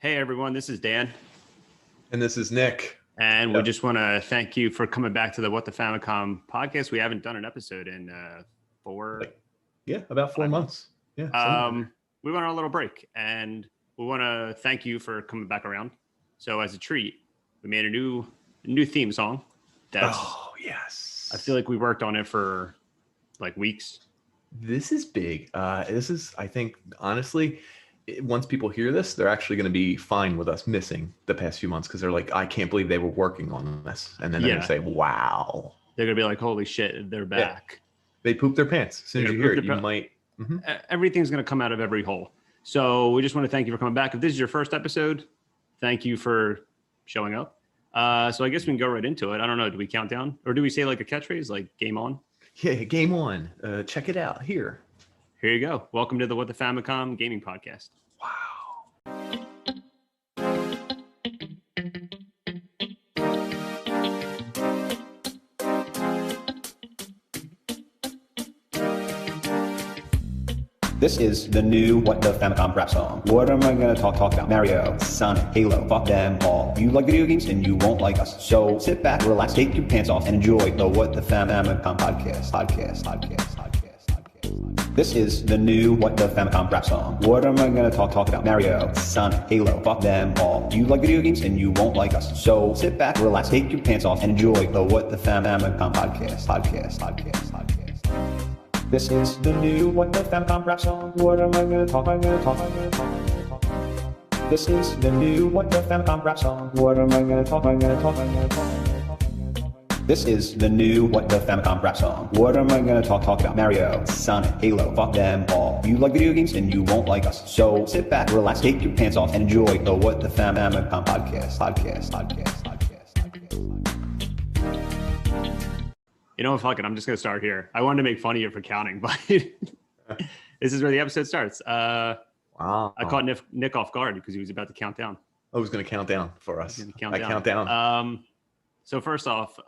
Hey everyone, this is Dan. And this is Nick. And we just want to thank you for coming back to the What the Famicom podcast. We haven't done an episode in about 4 months. Yeah. We went on a little break and we want to thank you for coming back around. So as a treat, we made a new theme song. Yes. I feel like we worked on it for like weeks. This is big. I think, honestly, once people hear this, they're actually going to be fine with us missing the past few months because they're like, I can't believe they were working on this. And then they're going to say, wow. They're going to be like, holy shit, they're back. Yeah. They poop their pants. As soon as you hear it, you might. Mm-hmm. Everything's going to come out of every hole. So we just want to thank you for coming back. If this is your first episode, thank you for showing up. So I guess we can go right into it. I don't know. Do we count down? Or do we say like a catchphrase, like game on? Yeah, game on. Check it out here. Here you go. Welcome to the What the Famicom Gaming Podcast. Wow. This is the new What the Famicom rap song. What am I gonna talk about? Mario, Sonic, Halo, fuck them all. You like video games and you won't like us. So sit back, relax, take your pants off, and enjoy the What the Famicom podcast. This is the new What the Famicom rap song. What am I gonna talk about? Mario, Sonic, Halo, fuck them all. You like video games and you won't like us. So sit back, relax, take your pants off, and enjoy the What the Famicom podcast. This is the new What the Famicom rap song. What am I gonna talk? This is the new What the Famicom rap song. What am I gonna talk? This is the new What the Famicom rap song. What am I gonna talk about? Mario, Sonic, Halo, fuck them all. You like video games and you won't like us. So sit back, relax, take your pants off, and enjoy the What the Famicom podcast. You know, fuck it. I'm just going to start here. I wanted to make fun of you for counting, but this is where the episode starts. Wow. I caught Nick off guard because he was about to count down. I was going to count down for us. Count down. So first off,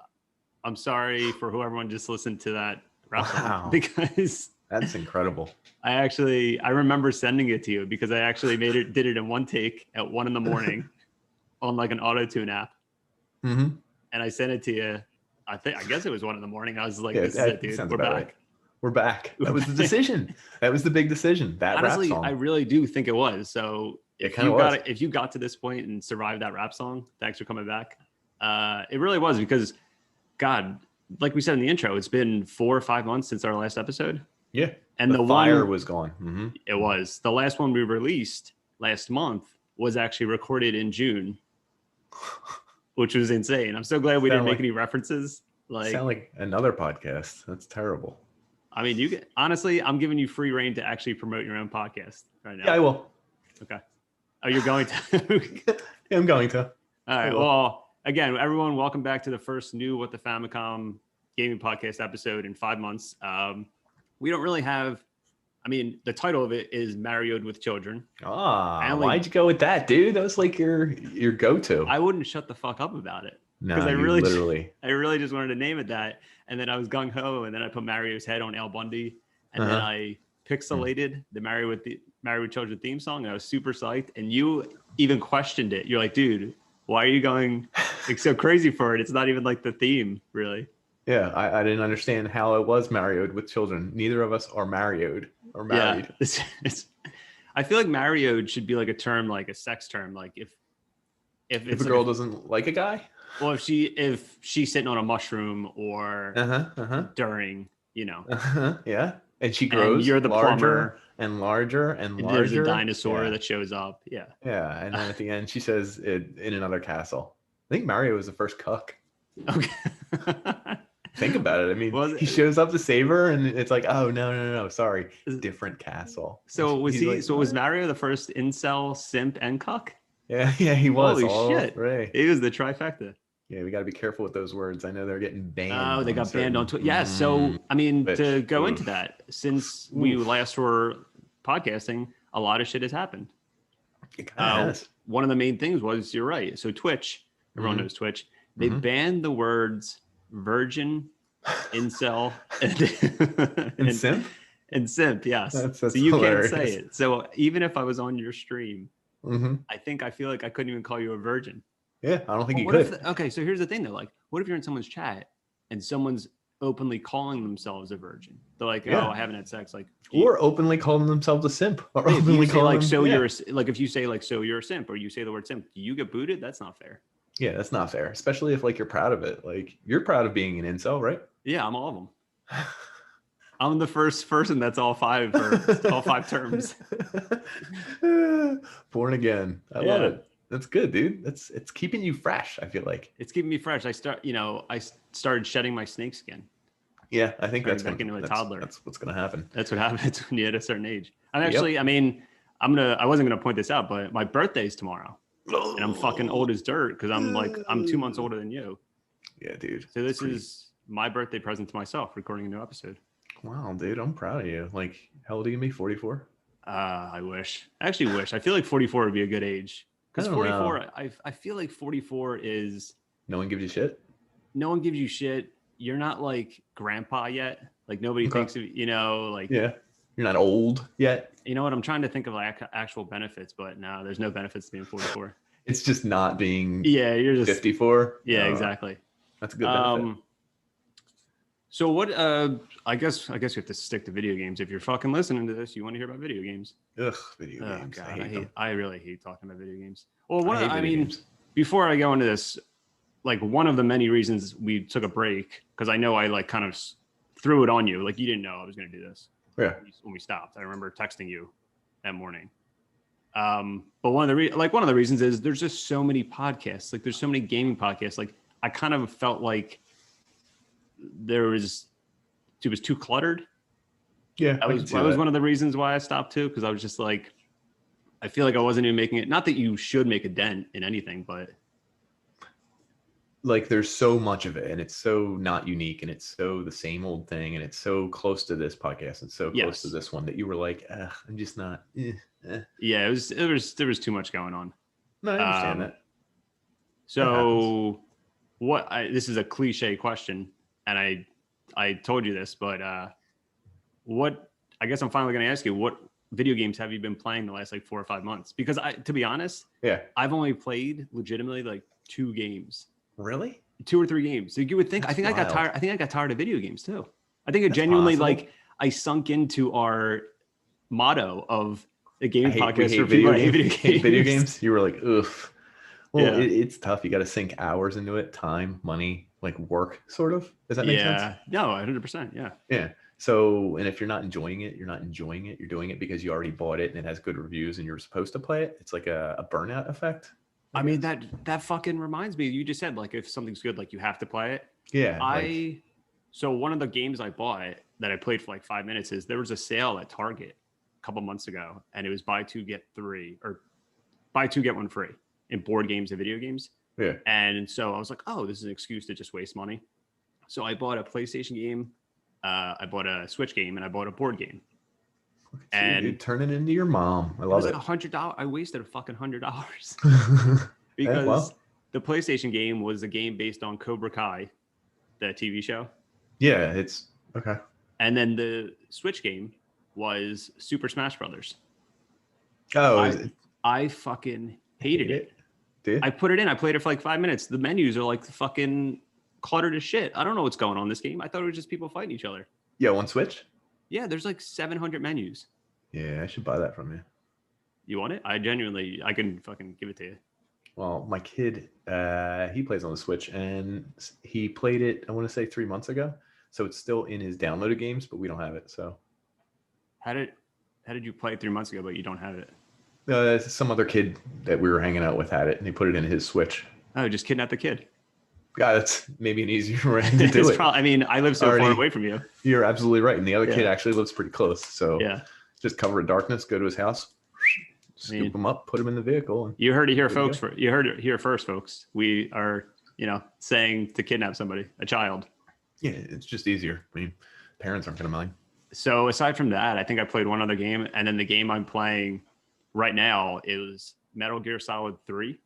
I'm sorry for who everyone just listened to that rap song because that's incredible. I remember sending it to you because I actually did it in one take at 1 a.m. on like an auto-tune app. Mm-hmm. And I sent it to you. I guess it was 1 a.m. I was like, this is it, dude. We're back. Right. We're back. That was the decision. That was the big decision. That honestly, rap song. I really do think it was. So if you got to this point and survived that rap song, thanks for coming back. It really was because, God, like we said in the intro, it's been 4 or 5 months since our last episode. Yeah. And the fire was gone. Mm-hmm. It was. The last one we released last month was actually recorded in June. Which was insane. I'm so glad we didn't make any references. Sound like another podcast. That's terrible. I mean, honestly, I'm giving you free reign to actually promote your own podcast right now. Yeah, I will. Okay. Oh, you're going to? Yeah, I'm going to. All right. Well, again, everyone, welcome back to the first new What the Famicom Gaming Podcast episode in 5 months. We don't really have. I mean, the title of it is Married with Children. Why'd you go with that, dude? That was like your go-to. I wouldn't shut the fuck up about it. No, I really just wanted to name it that. And then I was gung-ho, and then I put Mario's head on Al Bundy. And then I pixelated the Married with Children theme song. And I was super psyched. And you even questioned it. You're like, dude, why are you going like so crazy for it? It's not even like the theme, really. Yeah, I didn't understand how it was Married with Children. Neither of us are married or married. Yeah, I feel like married should be like a term, like a sex term. Like if a girl doesn't like a guy. Well, if she's sitting on a mushroom or during, yeah, and she grows. And you're the larger plumber and larger and larger. There's a dinosaur that shows up. Yeah. Yeah, and then at the end she says in another castle. I think Mario was the first cuck. Okay. Think about it. I mean, he shows up to save her, and it's like, oh no, sorry, different castle. So was he? Like, so was Mario the first incel, simp, and cuck? Yeah, he was. Holy shit! Right. He was the trifecta. Yeah, we got to be careful with those words. I know they're getting banned. Oh, they got banned on Twitter. Yeah. So I mean, to go into that, since we last were podcasting, a lot of shit has happened. One of the main things was, you're right. So Twitch, everyone knows Twitch. They banned the words virgin, incel, and simp. And simp, yes. That's so you hilarious. can't say it. So even if I was on your stream I feel like I couldn't even call you a virgin. Yeah, I don't think you What could. okay, so here's the thing though. Like, what if you're in someone's chat and someone's openly calling themselves a virgin? They're like, Yeah. oh, I haven't had sex. Like, Or openly calling themselves a simp. Or if openly you say calling like, them, so yeah. you're like, if you say like, so you're a simp, or you say the word simp, do you get booted? That's not fair. Yeah, that's not fair. Especially if like you're proud of it. Like you're proud of being an incel, right? Yeah, I'm all of them. I'm the first person that's all five terms. Born again. I love it. That's good, dude. It's keeping you fresh. I feel like it's keeping me fresh. I started shedding my snakes again. Yeah, I think that's back into a toddler. That's what's gonna happen. That's what happens when you hit a certain age. I'm actually, I mean, I wasn't gonna point this out, but my birthday's tomorrow, and I'm fucking old as dirt because I'm 2 months older than you. Yeah, dude. So this is my birthday present to myself, recording a new episode. Wow, dude, I'm proud of you. Like, how old are you gonna be? 44? I wish. I actually wish. I feel like 44 would be a good age. Because 44, I feel like 44 is... No one gives you shit? No one gives you shit. You're not like grandpa yet. Like nobody thinks of, like... Yeah. You're not old yet. You know what? I'm trying to think of like actual benefits, but no, there's no benefits to being 44. It's just not being you're just 54. Yeah, exactly. That's a good benefit. So what I guess you have to stick to video games. If you're fucking listening to this, you want to hear about video games. Ugh, video games. God, I really hate talking about video games. Well, before I go into this, like one of the many reasons we took a break, because I know I like kind of threw it on you, like you didn't know I was going to do this. Yeah. When we stopped, I remember texting you that morning. But one of the reasons is there's just so many podcasts. Like there's so many gaming podcasts. Like I kind of felt like it was too cluttered. Yeah, that was one of the reasons why I stopped too, because I was just like, I feel like I wasn't even making it. Not that you should make a dent in anything, but like there's so much of it, and it's so not unique, and it's so the same old thing, and it's so close to this podcast, and so close to this one that you were like, I'm just not. Yeah, there was too much going on. No, I understand that. So, this is a cliche question, and I told you this, but I guess I'm finally going to ask you, what video games have you been playing the last like 4 or 5 months? Because to be honest, I've only played legitimately like 2 games. Really? 2 or 3 games. So you would think, I think wild. I got tired of video games too. I think it genuinely possible. I sunk into our motto of the game podcast for people hate video games. You were like, oof. Well, it's tough. You got to sink hours into it, time, money, like work, sort of. Does that make sense? Yeah. No, 100%. Yeah. Yeah. So, and if you're not enjoying it, you're not enjoying it. You're doing it because you already bought it and it has good reviews and you're supposed to play it. It's like a burnout effect. I mean, that fucking reminds me. You just said like if something's good, like you have to play it. Yeah. So one of the games I bought that I played for like 5 minutes is there was a sale at Target a couple months ago, and it was buy 2 get 3 or buy 2 get 1 free in board games and video games. Yeah. And so I was like, oh, this is an excuse to just waste money. So I bought a PlayStation game, I bought a Switch game, and I bought a board game. And you turn it into your mom. I love it. It was like $100. I wasted a fucking $100 because the PlayStation game was a game based on Cobra Kai, the TV show. Yeah, it's okay. And then the Switch game was Super Smash Brothers. Oh, I fucking hated it. Dude. I put it in. I played it for like 5 minutes. The menus are like fucking cluttered as shit. I don't know what's going on in this game. I thought it was just people fighting each other. Yeah, on Switch? Yeah, there's like 700 menus. Yeah, I should buy that from you. You want it? I can fucking give it to you. Well, my kid, he plays on the Switch, and he played it, I want to say 3 months ago. So it's still in his downloaded games, but we don't have it. So how did you play it 3 months ago, but you don't have it? Some other kid that we were hanging out with had it, and he put it in his Switch. Oh, just kidnap the kid. Yeah, that's maybe an easier way to do it. I mean, I live so far away from you. You're absolutely right. And the other kid actually lives pretty close. So just cover in darkness, go to his house, scoop him up, put him in the vehicle. And you heard it here, folks. You heard it here first, folks. We are, saying to kidnap somebody, a child. Yeah, it's just easier. I mean, parents aren't going to mind. So aside from that, I think I played one other game. And then the game I'm playing right now is Metal Gear Solid 3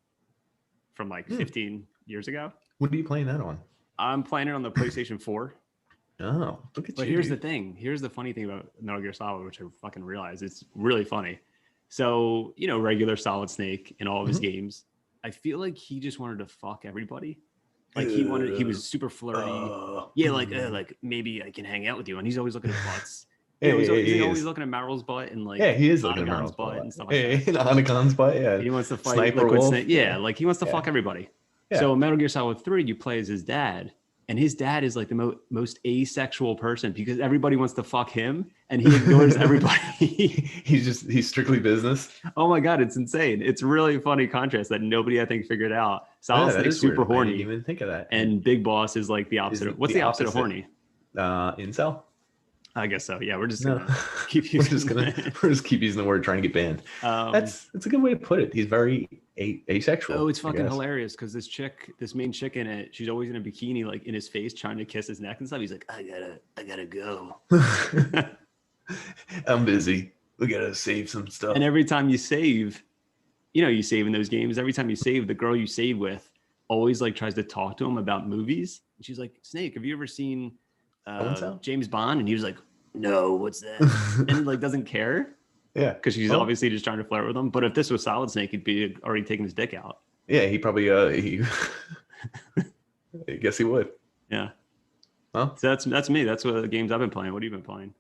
from like 15 years ago. What are you playing that on? I'm playing it on the PlayStation 4. Oh, look at you. But here's the thing. Here's the funny thing about Metal Gear Solid, which I fucking realized. It's really funny. So, regular Solid Snake in all of his games, I feel like he just wanted to fuck everybody. Like he was super flirty. Like maybe I can hang out with you. And he's always looking at butts. He's always looking at Meryl's butt and like he is looking at Meryl's butt and stuff like that. Anagon's butt, yeah. He wants to fight Sniper Liquid Wolf. Snake. Yeah, like he wants to fuck everybody. Yeah. So in Metal Gear Solid 3, you play as his dad. And his dad is like the most asexual person because everybody wants to fuck him and he ignores everybody. He's strictly business. Oh my God, it's insane. It's really funny contrast that nobody, I think, figured out. Solid Snake's super horny. I didn't even think of that. And Big Boss is like the opposite. What's the opposite of horny? Incel? I guess so. Yeah, we're just gonna keep using we're just keep using the word trying to get banned. That's a good way to put it. He's very asexual. Oh, it's fucking hilarious because this main chick in it, she's always in a bikini, like in his face, trying to kiss his neck and stuff. He's like, I gotta go. I'm busy. We gotta save some stuff. And every time you save, you save in those games. Every time you save, the girl you save with always like tries to talk to him about movies. And she's like, Snake, have you ever seen James Bond? And he was like, no, what's that? And like doesn't care. Yeah, because she's obviously just trying to flirt with him. But if this was Solid Snake, he'd be already taking his dick out. Yeah, he probably I guess he would. Yeah. Well, so that's me. That's what the games I've been playing. What have you been playing?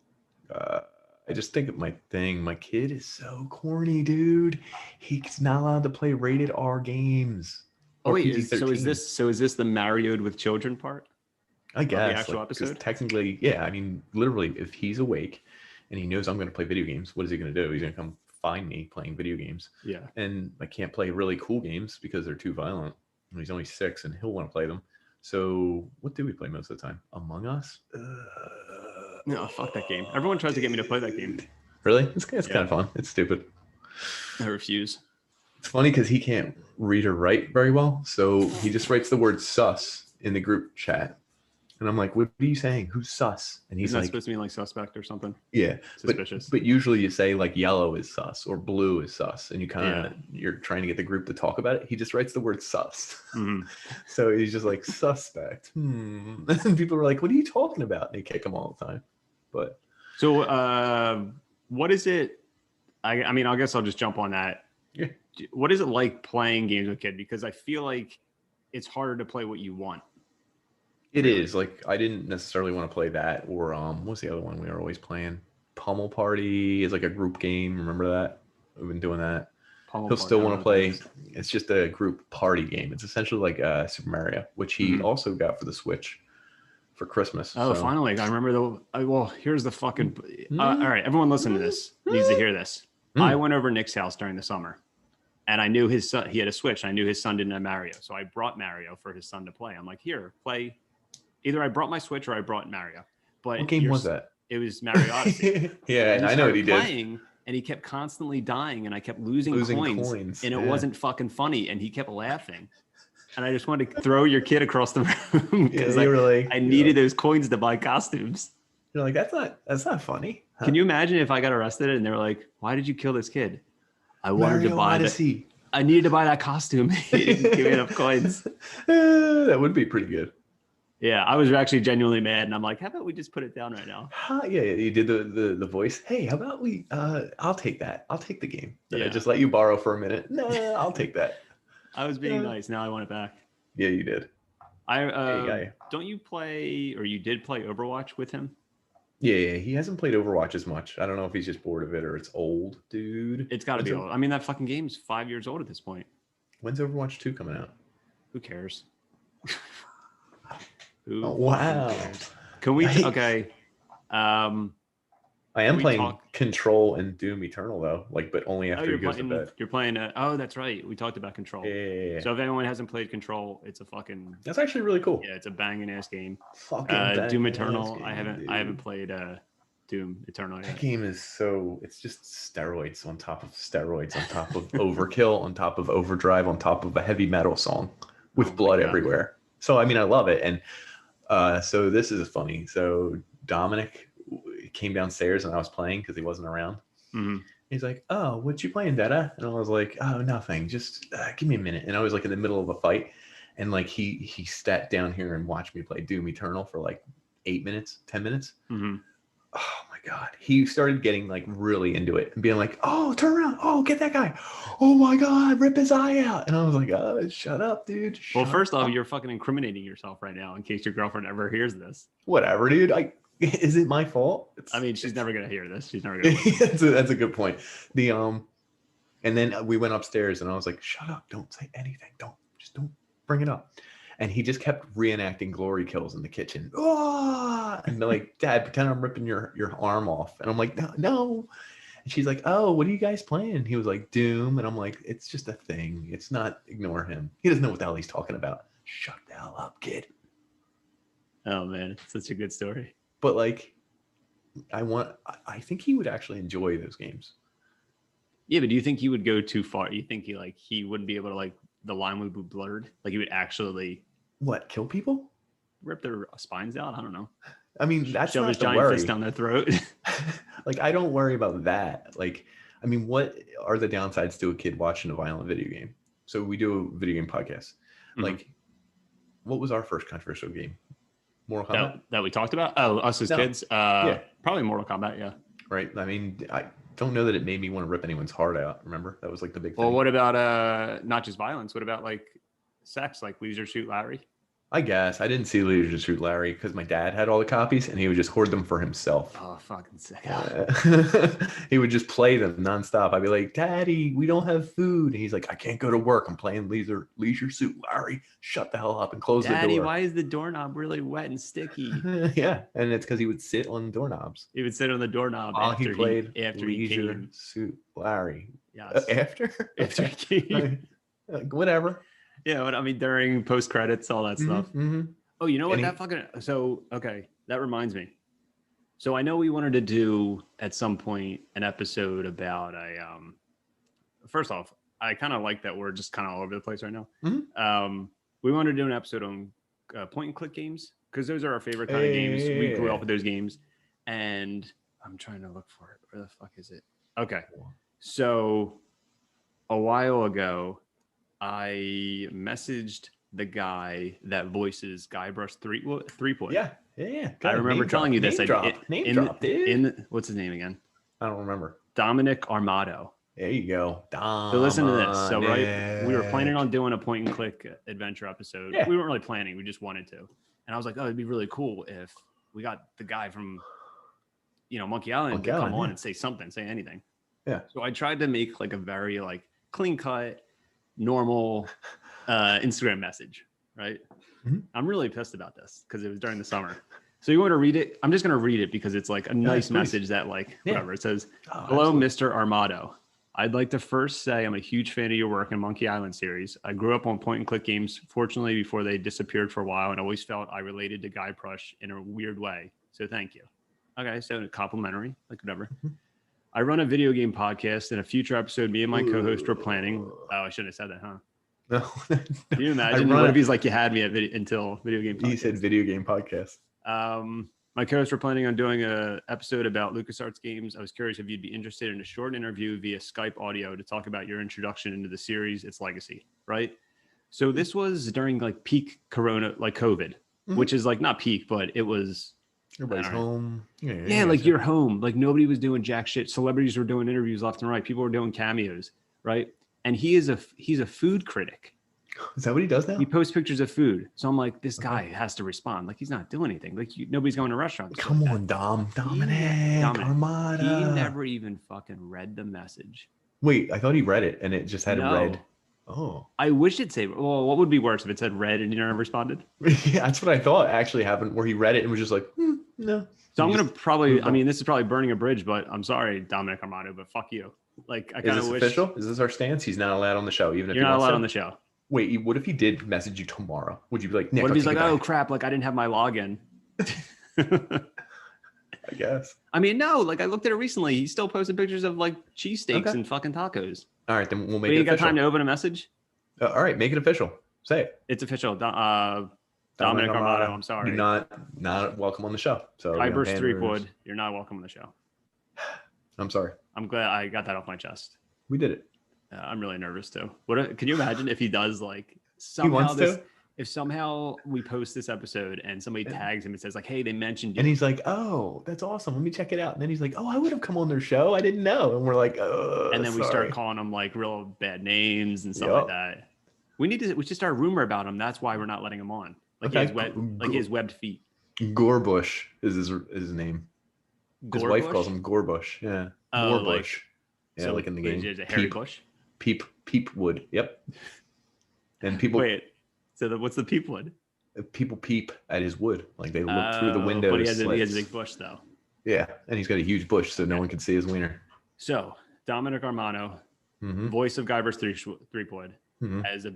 I just think of my thing. My kid is so corny, dude. He's not allowed to play rated R games. Oh wait, is this the married with children part? I guess the actual episode. Technically, yeah. I mean, literally, if he's awake and he knows I'm going to play video games, what is he going to do? He's going to come find me playing video games. Yeah. And I can't play really cool games because they're too violent. He's only 6 and he'll want to play them. So what do we play most of the time? Among Us? No, fuck that game. Everyone tries to get me to play that game. Really? It's kind of fun. It's stupid. I refuse. It's funny because he can't read or write very well. So he just writes the word sus in the group chat. And I'm like, what are you saying? Who's sus? And he's like, supposed to mean like suspect or something. Yeah. Suspicious. But usually you say like yellow is sus or blue is sus. And you you're trying to get the group to talk about it. He just writes the word sus. Mm-hmm. So he's just like suspect. And people are like, what are you talking about? And they kick him all the time. But so what is it? I mean, I guess I'll just jump on that. Yeah. What is it like playing games with a kid? Because I feel like it's harder to play what you want. It is. Like, I didn't necessarily want to play that or what's the other one we were always playing? Pummel Party is like a group game. Remember that? We've been doing that. He'll still want to play. It's just a group party game. It's essentially like Super Mario, which he also got for the Switch for Christmas. Oh, so. Finally. I remember well, here's the fucking... all right, everyone listen to this. Needs to hear this. I went over Nick's house during the summer. And I knew his son, he had a Switch. I knew his son didn't have Mario. So I brought Mario for his son to play. I'm like, here, play... Either I brought my Switch or I brought Mario. But what game was that? It was Mario Odyssey. Yeah, I know what he did. And he kept constantly dying, and I kept losing coins. And it wasn't fucking funny, and he kept laughing. And I just wanted to throw your kid across the room because I needed those coins to buy costumes. You're like, that's not funny. Huh? Can you imagine if I got arrested and they were like, "Why did you kill this kid?" I wanted to buy Odyssey. I needed to buy that costume. He didn't give me enough coins. That would be pretty good. Yeah, I was actually genuinely mad, and I'm like, how about we just put it down right now? Yeah, you did the voice. Hey, how about we? I'll take that. I'll take the game. I just let you borrow for a minute. No, I'll take that. I was being nice. Now I want it back. Yeah, you did. Don't you play, or you did play Overwatch with him? Yeah, he hasn't played Overwatch as much. I don't know if he's just bored of it or it's old, dude. It's got to be old. I mean, that fucking game's 5 years old at this point. When's Overwatch 2 coming out? Who cares? Wow. Can we? Okay. I am playing Control and Doom Eternal though, but only after he goes to bed. You're playing. That's right. We talked about Control. Yeah. So if anyone hasn't played Control, it's a fucking. That's actually really cool. Yeah, it's a banging ass game. Fucking Doom Eternal. Game, I haven't played Doom Eternal yet. That game is it's just steroids on top of steroids on top of Overkill on top of Overdrive on top of a heavy metal song with blood everywhere. So I mean, I love it. And so this is funny. So Dominic came downstairs and I was playing because he wasn't around. Mm-hmm. He's like, "Oh, what you playing, Dada?" And I was like, "Oh, nothing. Just give me a minute." And I was in the middle of a fight, and he sat down here and watched me play Doom Eternal for 8 minutes, 10 minutes. Mm-hmm. Oh my God. He started getting like really into it and being like, oh, turn around. Oh, get that guy. Oh my God, rip his eye out. And I was like, oh, shut up, dude. Well, Shut first off, up. you're fucking incriminating yourself right now in case your girlfriend ever hears this. Whatever, dude. Is it my fault? I mean, she's never going to hear this. She's never going to That's a good point. And then we went upstairs and I was like, shut up. Don't say anything. Don't bring it up. And he just kept reenacting glory kills in the kitchen. Oh! And they're like, Dad, pretend I'm ripping your arm off. And I'm like, no. And she's like, oh, what are you guys playing? And he was like, Doom. And I'm like, it's just a thing. It's not, ignore him. He doesn't know what the hell he's talking about. Shut the hell up, kid. Oh, man. It's such a good story. But like, I think he would actually enjoy those games. Yeah, but do you think he would go too far? You think he wouldn't be able to, like, the line would be blurred? Like, he would actually... What, kill people? Rip their spines out? I don't know. I mean, that's shove not his the giant worry. fist down their throat. Like, I don't worry about that. Like, I mean, what are the downsides to a kid watching a violent video game? So we do a video game podcast. Mm-hmm. Like, what was our first controversial game? Mortal Kombat? That we talked about? Oh, us as kids? Yeah. Probably Mortal Kombat, yeah. Right. I mean, I don't know that it made me want to rip anyone's heart out. Remember? That was like the big thing. Well, what about not just violence? What about like sex, like Leisure Suit Larry? I guess I didn't see Leisure Suit Larry because my dad had all the copies and he would just hoard them for himself. Oh, fucking sick. He would just play them nonstop. I'd be like, Daddy, we don't have food. And he's like, I can't go to work. I'm playing Leisure Suit Larry. Shut the hell up and close the door. Daddy, why is the doorknob really wet and sticky? Yeah, and it's because he would sit on doorknobs. He would sit on the doorknob while he played after Leisure he came. Suit Larry. Yes. After he came. Whatever. Yeah, but I mean, during post credits, all that stuff. Mm-hmm. Oh, you know what? Okay, that reminds me. So I know we wanted to do at some point an episode about first off, I kind of like that we're just kind of all over the place right now. Mm-hmm. We wanted to do an episode on point and click games because those are our favorite kind of games. We grew up with those games, and I'm trying to look for it. Where the fuck is it? Okay, so a while ago, I messaged the guy that voices Guybrush Threepwood. Yeah. I remember telling you this. Name drop, dude. What's his name again? I don't remember. Dominic Armato. There you go. So listen to this. So right, we were planning on doing a point and click adventure episode. Yeah. We weren't really planning. We just wanted to. And I was like, oh, it'd be really cool if we got the guy from, Monkey Island to come on and say something, say anything. Yeah. So I tried to make like a very like clean cut, normal Instagram message, right? Mm-hmm. I'm really pissed about this because it was during the summer. So you want to read it? I'm just going to read it because it's like a nice message that like, whatever. It says, hello, absolutely. Mr. Armato. I'd like to first say I'm a huge fan of your work in Monkey Island series. I grew up on point and click games, fortunately, before they disappeared for a while, and always felt I related to Guybrush in a weird way. So thank you. Okay, so complimentary, like whatever. Mm-hmm. I run a video game podcast. In a future episode, me and my co-host were planning. Oh, I shouldn't have said that, huh? No. Can you imagine? What if he's like, you had me at until video game podcast? He said video game podcast. My co-hosts were planning on doing an episode about LucasArts games. I was curious if you'd be interested in a short interview via Skype audio to talk about your introduction into the series, its legacy, right? So this was during like peak Corona, like COVID, which is like not peak, but it was... Everybody's home. Yeah, like you're home. Like nobody was doing jack shit. Celebrities were doing interviews left and right. People were doing cameos, right? And he's a food critic. Is that what he does now? He posts pictures of food. So I'm like, this guy has to respond. Like he's not doing anything. Like nobody's going to restaurants. Come on, Dominic. Armada. He never even fucking read the message. Wait, I thought he read it and it just had a red. Oh. I wish it'd say, well, what would be worse if it said red and you never responded? Yeah, that's what I thought actually happened, where he read it and was just like, no. So I'm going to probably, I mean, this is probably burning a bridge, but I'm sorry, Dominic Armato, but fuck you. Like, I kind of wish. Official? Is this our stance? He's not allowed on the show, even if you're not allowed on the show. Wait, what if he did message you tomorrow? Would you be like, Nick? What if he's like, oh crap, like I didn't have my login? I guess. I mean, no, like I looked at it recently. He's still posting pictures of like cheesesteaks and fucking tacos. All right, then we'll make it official. You got time to open a message? All right, make it official. Say it. It's official. Dominic Armato, I'm sorry. You're not welcome on the show. So Guybrush Threepwood, you're not welcome on the show. I'm sorry. I'm glad I got that off my chest. We did it. I'm really nervous too. Can you imagine if he does like somehow if somehow we post this episode and somebody tags him and says like, hey, they mentioned you. And he's like, oh, that's awesome. Let me check it out. And then he's like, oh, I would have come on their show. I didn't know. And we're like, oh, and then we sorry. start calling them like real bad names and stuff like that. We should start a rumor about him. That's why we're not letting him on. Like his webbed feet. Gorbush is his name. His wife calls him Gorbush. Yeah. Gorbush. Yeah, so like in the game. Is it Harry Bush? Peepwood. Yep. And people what's the peepwood? People peep at his wood. Like they look through the window. But he has a big bush though. Yeah. And he's got a huge bush so no one can see his wiener. So Dominic Armano, voice of Guybrush Threepwood, has a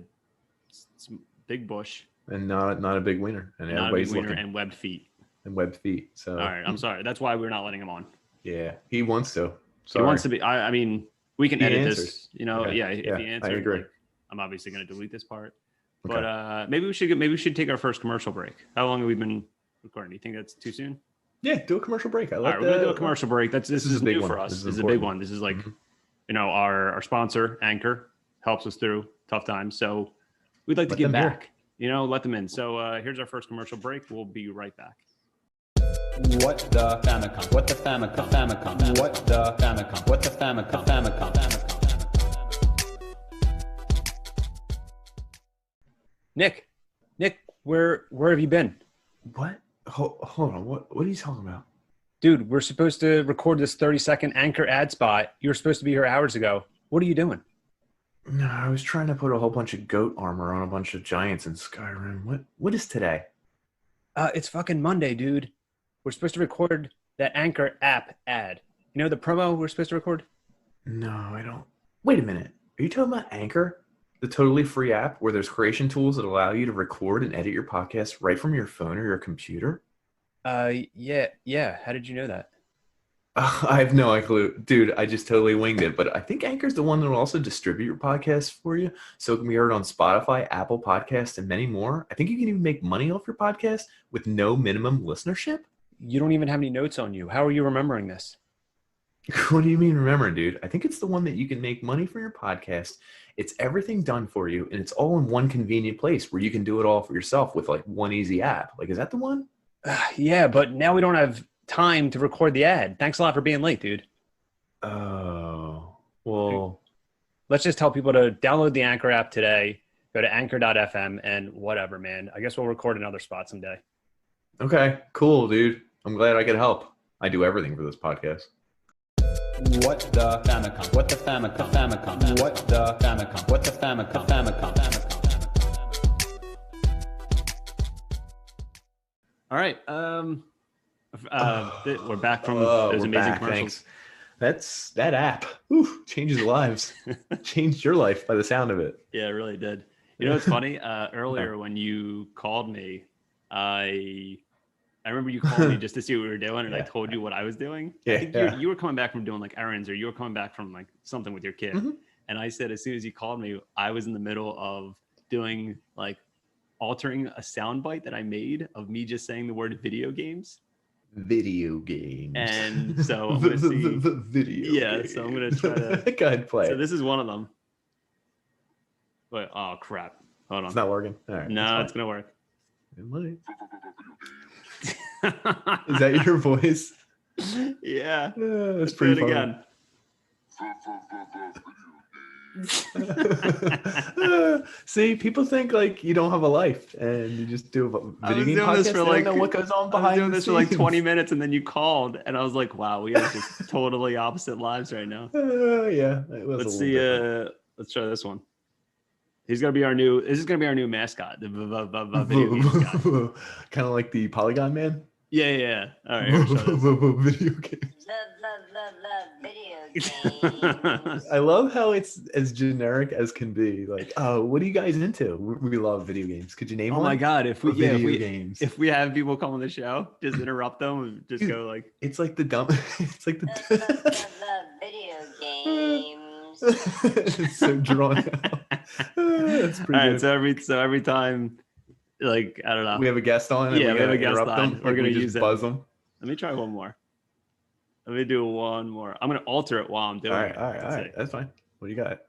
big bush. And not a big wiener. And everybody's looking. And webbed feet. So all right, I'm sorry. That's why we're not letting him on. Yeah, he wants to. Sorry. He wants to be. I mean, we can edit this. You know, okay. If he answers, I agree. Like, I'm obviously going to delete this part. Okay. But maybe we should take our first commercial break. How long have we been recording? Do you think that's too soon? Yeah, do a commercial break. All right, we're gonna do a commercial break. This is new for us. This is a big one. This is like, our sponsor Anchor helps us through tough times. So we'd like to give back. Let them in. So here's our first commercial break. We'll be right back. What the Famicom? What the Famicom? Famicom? What the Famicom? What the Famicom? Famicom? Nick, where have you been? What? Hold on. What are you talking about? Dude, we're supposed to record this 30-second Anchor ad spot. You were supposed to be here hours ago. What are you doing? No, I was trying to put a whole bunch of goat armor on a bunch of giants in Skyrim. What is today? It's fucking Monday, dude. We're supposed to record that Anchor app ad. You know the promo we're supposed to record? No, I don't. Wait a minute. Are you talking about Anchor? The totally free app where there's creation tools that allow you to record and edit your podcast right from your phone or your computer? Yeah. How did you know that? I have no clue. Dude, I just totally winged it. But I think Anchor's the one that will also distribute your podcast for you. So it can be heard on Spotify, Apple Podcasts, and many more. I think you can even make money off your podcast with no minimum listenership. You don't even have any notes on you. How are you remembering this? What do you mean remember, dude? I think it's the one that you can make money for your podcast. It's everything done for you, and it's all in one convenient place where you can do it all for yourself with like one easy app. Like, is that the one? Yeah, but now we don't have time to record the ad. Thanks a lot for being late, dude. Oh, well. Let's just tell people to download the Anchor app today. Go to anchor.fm and whatever, man. I guess we'll record another spot someday. Okay, cool, dude. I'm glad I could help. I do everything for this podcast. What the Famicom? What the Famicom? Famicom? What the Famicom? What the Famicom? Famicom? All right. We're back from those amazing commercials. Thanks. That app changes lives. Changed your life by the sound of it. Yeah, it really did. You know, it's funny. Earlier when you called me, I remember you called me just to see what we were doing, and I told you what I was doing. Yeah, I think you were coming back from doing like errands, or you were coming back from like something with your kid. And I said, as soon as you called me, I was in the middle of doing like altering a soundbite that I made of me just saying the word video games. Video games. And so I'm gonna see. Video games. So I'm gonna try to go ahead, play. So this is one of them. But oh crap! Hold on. It's not working. All right. No, it's gonna work. It might. Is that your voice? Yeah. That's pretty funny. Again. See, people think like you don't have a life and you just do a video game podcast. For like, they don't know what goes on behind. I was doing the this scenes. for like 20 minutes, and then you called, and I was like, "Wow, we are just totally opposite lives right now." Yeah. Let's see. Let's try this one. This is gonna be our new mascot, the video game mascot. Kind of like the Polygon Man. Yeah. All right. Video games. Video games. I love how it's as generic as can be. Like, oh, what are you guys into? We love video games. Could you name one? Oh my god! If we games. If we have people come on the show, just interrupt them and just Dude, go like, it's like the dumb. It's like the video games. It's so drawn out. That's pretty all right, good. so every time, like, I don't know, we have a guest on. Yeah, we have a guest on. Them, we're gonna use just buzz them. Let me try one more. Let me do one more. I'm gonna alter it while I'm doing it. All right. That's fine. What do you got?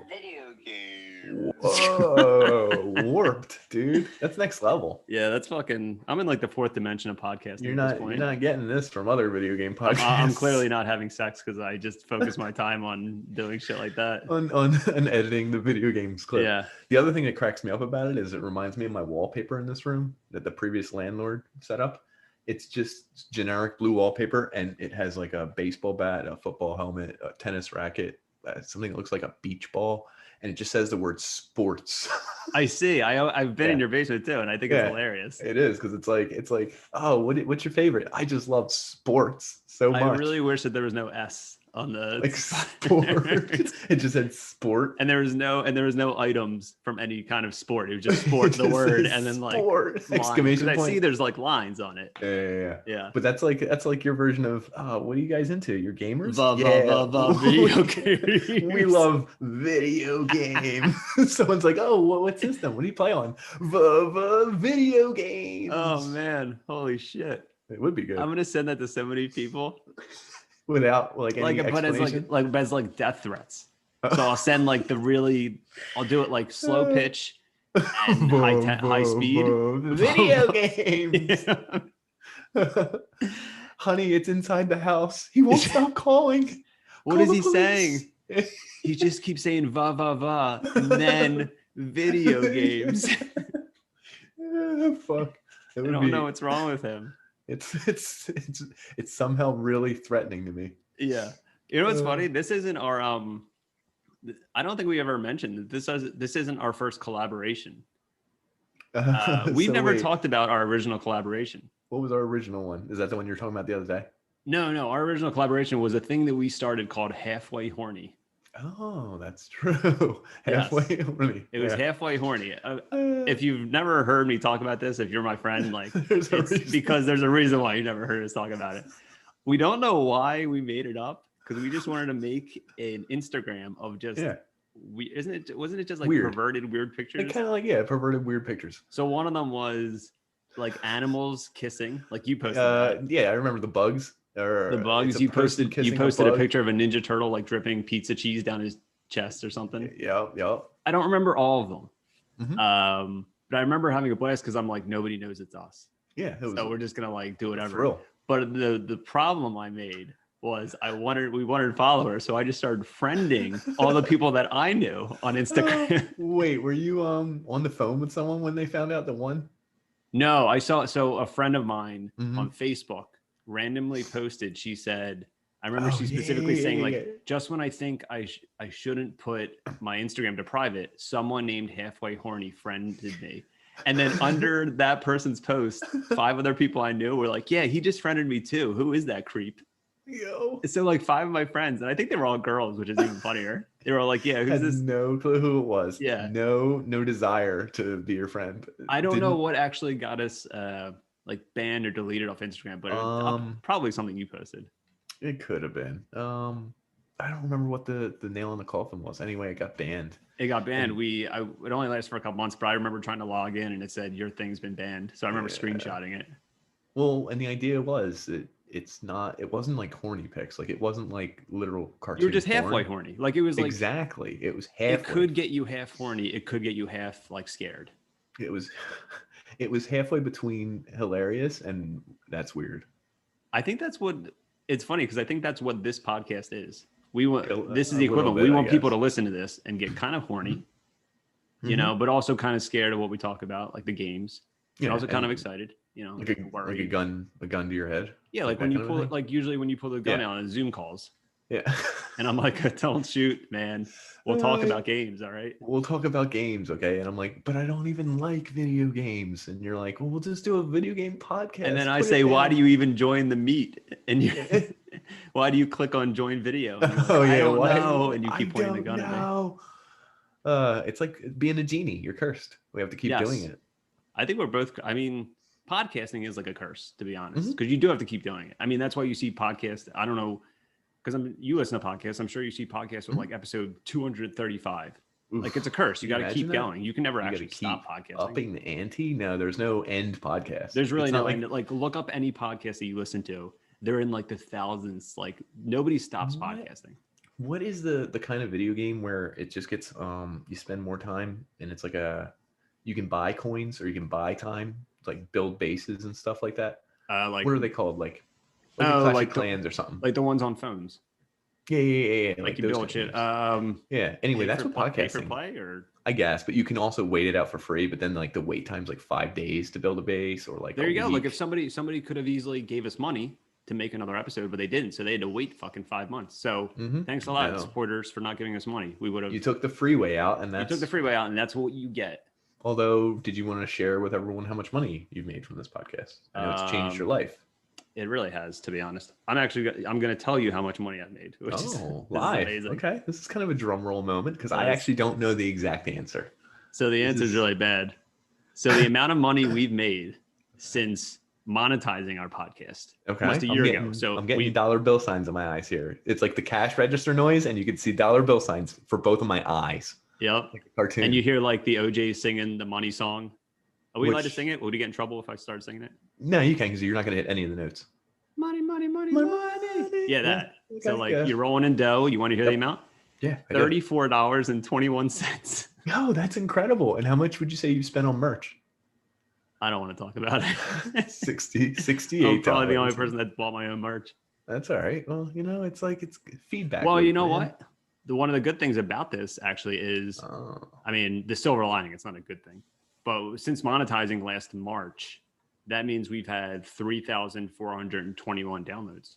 Video games. Whoa. Bro, warped, dude. That's next level. Yeah, that's fucking. I'm in like the fourth dimension of podcasting at this point. You're not getting this from other video game podcasts. I'm clearly not having sex because I just focus my time on doing shit like that. on editing the video games clip. Yeah. The other thing that cracks me up about it is it reminds me of my wallpaper in this room that the previous landlord set up. It's just generic blue wallpaper, and it has like a baseball bat, a football helmet, a tennis racket, something that looks like a beach ball, and it just says the word sports. I see. I've been in your basement too, and I think it's hilarious. It is, because it's like, oh, what's your favorite? I just love sports so much. I really wish that there was no S on the like sport. It just said sport, and there was no items from any kind of sport. It was just sport, the word, and then like sport, exclamation point. I see there's like lines on it. Yeah. But that's like your version of what are you guys into? You're gamers? Video games. We love video games. Someone's like, oh, what system? What do you play on? Video games. Oh man, holy shit! It would be good. I'm gonna send that to so many people. Without like any explanation? But as death threats. So I'll send like I'll do it like slow pitch and high speed. Video games. Honey, it's inside the house. He won't stop calling. What is he saying? He just keeps saying va va va, and then video games. Fuck. I don't know what's wrong with him. It's somehow really threatening to me. Yeah. You know what's funny? This isn't our I don't think we ever mentioned that this isn't our first collaboration. We've never talked about our original collaboration. What was our original one? Is that the one you were talking about the other day? No. Our original collaboration was a thing that we started called Halfway Horny. Oh, that's true. Halfway horny. It was Halfway Horny. If you've never heard me talk about this, if you're my friend, like it's because there's a reason why you never heard us talk about it. We don't know why we made it up, because we just wanted to make an Instagram of just wasn't it just like perverted weird pictures? Kind of like perverted weird pictures. So one of them was like animals kissing, like you posted. I remember the bugs. The bugs. You posted a picture of a Ninja Turtle like dripping pizza cheese down his chest or something. Yeah. I don't remember all of them. Mm-hmm. But I remember having a blast because I'm like, nobody knows it's us. Yeah. So we're just gonna like do whatever. Thrill. But the problem I made was we wanted followers, so I just started friending all the people that I knew on Instagram. Wait, were you on the phone with someone when they found out the one? No, I saw. So a friend of mine on Facebook randomly posted. She said, I remember she specifically saying just when I think I shouldn't put my Instagram to private, someone named Halfway Horny friended me. And then under that person's post, 5 other people I knew were like, yeah, he just friended me too. Who is that creep? Yo. So like 5 of my friends, and I think they were all girls, which is even funnier. They were all like, yeah, who's this? No clue who it was. Yeah. No desire to be your friend. I don't know what actually got us like banned or deleted off Instagram, but probably something you posted. It could have been. I don't remember what the nail in the coffin was. Anyway, it got banned. It only lasted for a couple months, but I remember trying to log in and it said your thing's been banned. So I remember screenshotting it. Well, and the idea was it wasn't like horny pics. Like it wasn't like literal cartoon. You were just halfway horny. Like it was like exactly. It was halfway. It could get you half horny. It could get you half like scared. It was halfway between hilarious and that's weird. I think that's what it's funny because I think that's what this podcast is. This is the equivalent. We want people to listen to this and get kind of horny, you know, but also kind of scared of what we talk about, like the games. Yeah, also kind of excited, you know, like a gun to your head. Yeah, like when you pull it, like usually when you pull the gun out on Zoom calls. Yeah. And I'm like, don't shoot, man. We'll talk about games, all right? We'll talk about games, okay? And I'm like, but I don't even like video games. And you're like, well, we'll just do a video game podcast. And then I say, why do you even join the meet? And you, why do you click on join video? And like, I don't know. And you keep pointing the gun at me. It's like being a genie. You're cursed. We have to keep doing it. I think we're both, I mean, podcasting is like a curse, to be honest, because you do have to keep doing it. I mean, that's why you see podcasts. I don't know. Because you listen to podcasts, I'm sure you see podcasts with like episode 235. Oof. Like it's a curse. You got to keep going. You can never actually stop podcasting. Upping the ante? No, there's no end podcast. There's really no end. Like look up any podcast that you listen to. They're in like the thousands. Like nobody stops podcasting. What is the kind of video game where it just gets you spend more time and it's like a you can buy coins or you can buy time, like build bases and stuff like that. Like what are they called? Like oh, Clash of like Clans or something. like the ones on phones. Yeah. Like you those build shit. Yeah. Anyway, that's what podcasting. Pay for play, or I guess, but you can also wait it out for free. But then like the wait time's like 5 days to build a base, or like there you go. week. Like if somebody could have easily gave us money to make another episode, but they didn't, so they had to wait fucking 5 months. So thanks a lot, supporters, for not giving us money. We would have. You took the freeway out, and that's. You took the freeway out, and that's what you get. Although, did you want to share with everyone how much money you've made from this podcast? I know it's changed your life. It really has, to be honest. I'm going to tell you how much money I've made. Which live. Is okay, this is kind of a drum roll moment because I actually don't know the exact answer. So the answer is really bad. So the amount of money we've made since monetizing our podcast, almost a year ago. So I'm getting dollar bill signs in my eyes here. It's like the cash register noise, and you can see dollar bill signs for both of my eyes. Yep. Like a cartoon. And you hear like the OJ singing the money song. Are we allowed to sing it? Would we get in trouble if I started singing it? No, you can, because you're not going to hit any of the notes. Money. Yeah, that. Okay, so like you're rolling in dough. You want to hear the amount? Yeah. $34.21. No, that's incredible. And how much would you say you spent on merch? I don't want to talk about it. 68. I'm probably the only person that bought my own merch. That's all right. Well, it's like it's feedback. Well, you know what? One of the good things about this actually is, I mean, the silver lining, it's not a good thing. But since monetizing last March, that means we've had 3,421 downloads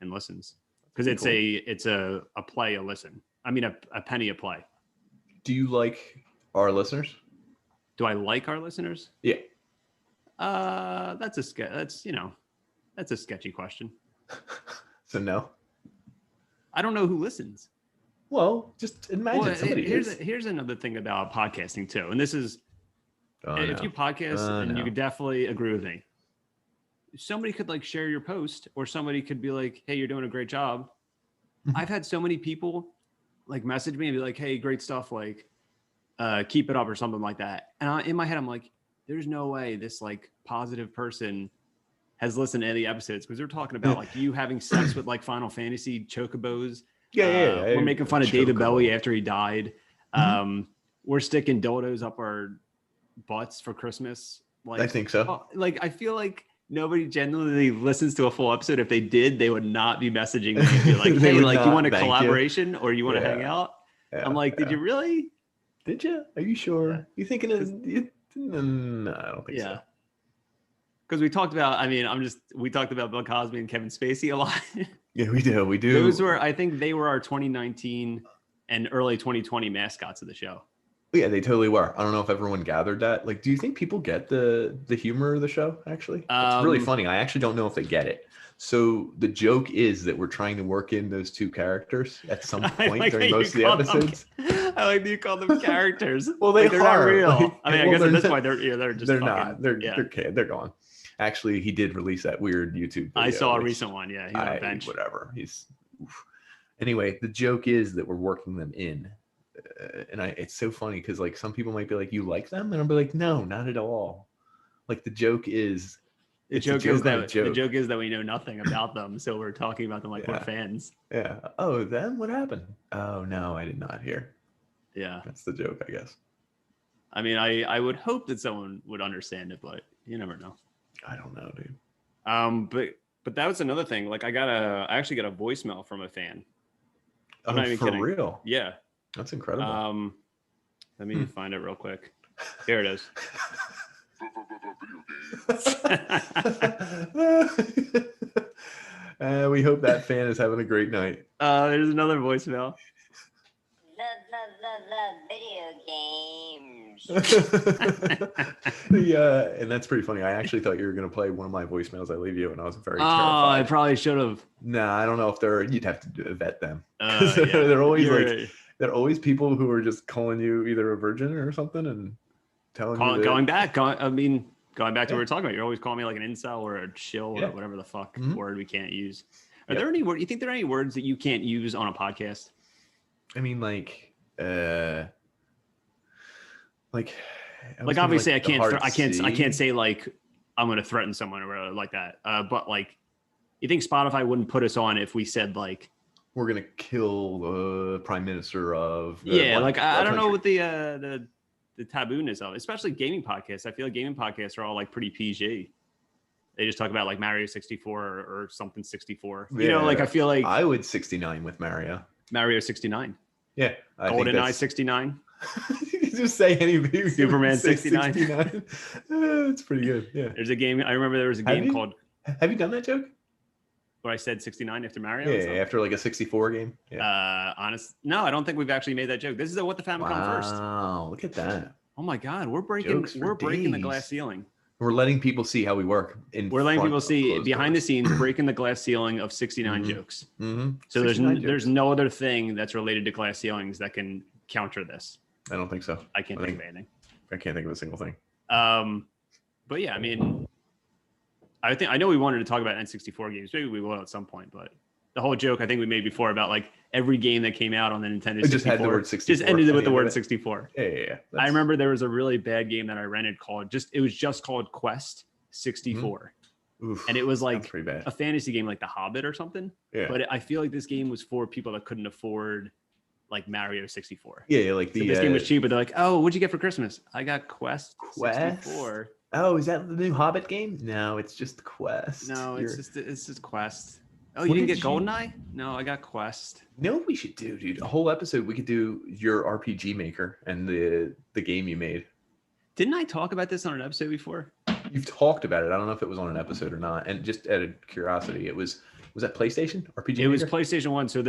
and listens. Because it's a play, a listen. I mean, a penny a play. Do you like our listeners? Do I like our listeners? Yeah. That's a sketchy question. So no. I don't know who listens. Well, just imagine somebody. Here's another thing about podcasting too, and this is if you podcast, and you could definitely agree with me. Somebody could like share your post, or somebody could be like, "Hey, you're doing a great job." I've had so many people like message me and be like, "Hey, great stuff," like keep it up or something like that. And in my head, I'm like, there's no way this like positive person has listened to any episodes, because they're talking about like you having sex with like Final Fantasy chocobos. We're making fun of David Bowie after he died. We're sticking dildos up our butts for Christmas. Like, I think so. Like, I feel like nobody genuinely listens to a full episode. If they did, they would not be messaging me and be like, "Hey, like, you want a collaboration or you want to hang out?" I'm like, "Did you really? Did you? Are you sure? Yeah. You thinking of? No, I don't think so." Because we talked about, we talked about Bill Cosby and Kevin Spacey a lot. Yeah, we do. I think they were our 2019 and early 2020 mascots of the show. Yeah, they totally were. I don't know if everyone gathered that. Like, do you think people get the humor of the show, actually? It's really funny. I actually don't know if they get it. So the joke is that we're trying to work in those two characters at some point during most of the episodes. I like that you call them characters. Well, they're not real. Like, I guess at this point they're just they're fucking, not. They're gone. Actually, he did release that weird YouTube video. I saw a recent one. Yeah, he's on a bench. Whatever. Anyway, the joke is that we're working them in. It's so funny because like some people might be like, "You like them?" And I'll be like, "No, not at all." Like the joke is that we know nothing about them, so we're talking about them like we're fans. Yeah. Oh, them? What happened? Oh no, I did not hear. Yeah. That's the joke, I guess. I mean, I would hope that someone would understand it, but you never know. I don't know, dude. But that was another thing. Like I actually got a voicemail from a fan. I'm not even kidding. For real? Yeah. That's incredible. Let me find it real quick. Here it is. We hope that fan is having a great night. There's another voicemail. Video games. And that's pretty funny. I actually thought you were going to play one of my voicemails I leave you, and I was very terrified. I probably should have. Nah, I don't know if you'd have to vet them. They're always they're always people who are just calling you either a virgin or something and telling you going back to what we were talking about. You're always calling me like an incel or a chill or whatever the fuck word we can't use. Are there any words? You think there are any words that you can't use on a podcast? I mean, like obviously I can't say like I'm going to threaten someone or like that. But like, you think Spotify wouldn't put us on if we said like we're going to kill the prime minister of I don't know what the the tabooness of it, especially gaming podcasts. I feel like gaming podcasts are all like pretty PG. They just talk about like Mario 64 or something 64. You know, like I feel like I would 69 with Mario 69. Yeah. GoldenEye 69. Just say any video game. Superman 69. It's pretty good. Yeah. There's a game. I remember there was a game called. Have you done that joke? Where I said 69 after Mario? Yeah, after like a 64 game. Yeah. No, I don't think we've actually made that joke. This is a What the Famicom first. Wow, look at that. Oh my God, we're breaking the glass ceiling. We're letting people see how we work. We're letting people see behind the scenes, breaking the glass ceiling of 69 jokes. Mm-hmm. So there's no other thing that's related to glass ceilings that can counter this. I don't think so. I can't think of anything. I can't think of a single thing. But yeah, I mean, I know we wanted to talk about N64 games. Maybe we will at some point, but the whole joke I think we made before about like every game that came out on the Nintendo 64 just had the word 64. Just ended with the word 64. Yeah. I remember there was a really bad game that I rented it was just called Quest 64. Oof, and it was like pretty bad. a fantasy game like The Hobbit or something. Yeah. But I feel like this game was for people that couldn't afford like Mario 64. Yeah, like this game was cheap, but they're like, oh, what'd you get for Christmas? I got Quest 64. Oh, is that the new Hobbit game? No, it's just Quest. No, it's just Quest. Oh, you didn't get GoldenEye? No, I got Quest. You know what we should do, dude? A whole episode we could do your RPG maker and the game you made. Didn't I talk about this on an episode before? You've talked about it. I don't know if it was on an episode or not. And just out of curiosity, was that PlayStation RPG? It was PlayStation 1. So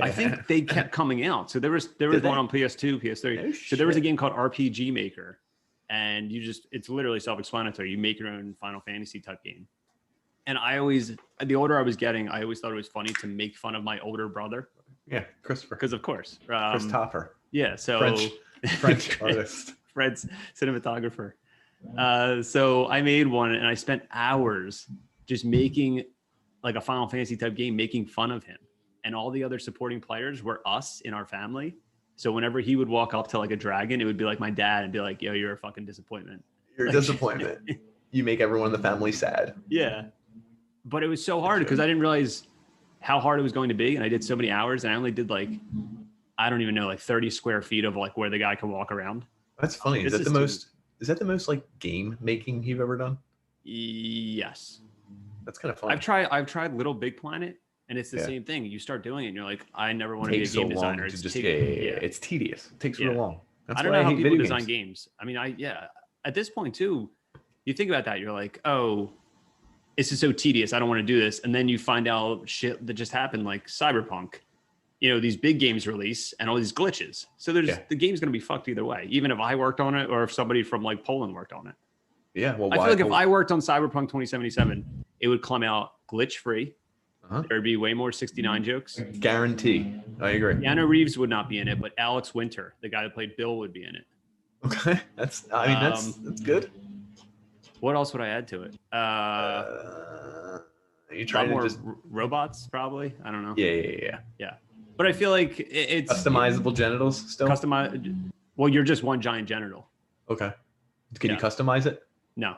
I think they kept coming out. So there was one on PS2, PS3. No so there was a game called RPG Maker. And it's literally self-explanatory. You make your own Final Fantasy type game. And the older I was getting, I always thought it was funny to make fun of my older brother. Yeah, Christopher. Because of course. Chris Topper. Yeah, so French artist. French cinematographer. So I made one and I spent hours just making like a Final Fantasy type game, making fun of him. And all the other supporting players were us in our family. So whenever he would walk up to like a dragon, it would be like my dad and be like, yo, you're a fucking disappointment. You're a disappointment. You make everyone in the family sad. Yeah. But it was so hard because I didn't realize how hard it was going to be. And I did so many hours and I only did like, I don't even know, like 30 square feet of like where the guy can walk around. That's funny. Is that the most like game making you've ever done? Yes. That's kind of fun. I've tried Little Big Planet and it's the same thing. You start doing it and you're like, I never want to be a game designer. It's it's tedious. It takes real long. That's I don't know how people design games. I mean, at this point too, you think about that, you're like, oh, this is so tedious. I don't want to do this. And then you find out shit that just happened, like Cyberpunk. You know, these big games release and all these glitches. So the game's going to be fucked either way, even if I worked on it or if somebody from like Poland worked on it. Yeah. Well, I feel like if I worked on Cyberpunk 2077, it would come out glitch free. There'd be way more 69 jokes. Guarantee. I agree. Keanu Reeves would not be in it, but Alex Winter, the guy that played Bill, would be in it. Okay. That's good. What else would I add to it? You trying to just robots, probably? I don't know. Yeah. But I feel like it's customizable genitals still. Well, you're just one giant genital. Okay. Can you customize it? No.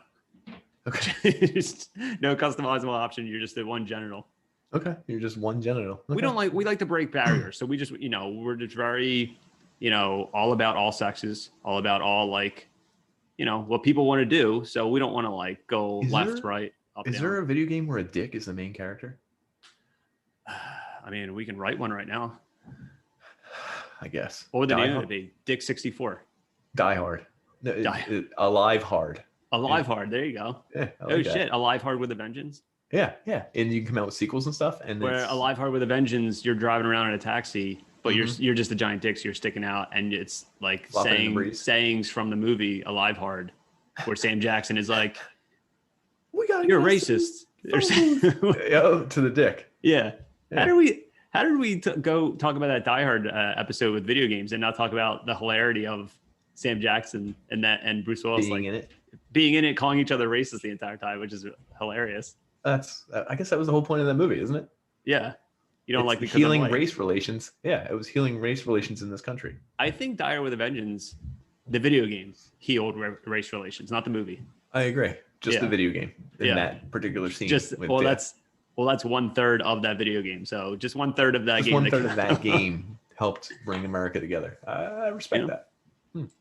Okay. Just no customizable option. You're just the one genital. Okay. You're just one genital. Okay. We like to break barriers. So we just, we're just very, all about all sexes, all about all like, what people want to do. So we don't want to like go left, right, up, down. Is there a video game where a dick is the main character? I mean, we can write one right now. I guess. What would the name of it be? Dick 64. Die Hard. No, Alive Hard. Alive Hard. There you go. Yeah. Shit. Alive Hard with a Vengeance. Yeah. And you can come out with sequels and stuff. And where Alive Hard with a Vengeance, you're driving around in a taxi, but you're just a giant dick, so you're sticking out, and it's like sayings from the movie Alive Hard, where Sam Jackson is like, "You're a racist." To the dick. Yeah. How did we go talk about that Die Hard episode with video games and not talk about the hilarity of Sam Jackson and Bruce Willis being in it, calling each other racist the entire time, which is hilarious. I guess that was the whole point of that movie, isn't it? Yeah. You don't like healing race relations. Yeah, it was healing race relations in this country. I think Die Hard with a Vengeance, the video game, healed race relations, not the movie. I agree. Just the video game in that particular scene. That's 1/3 of that video game. So just 1/3 of that game. 1/3 of that game helped bring America together. I respect that.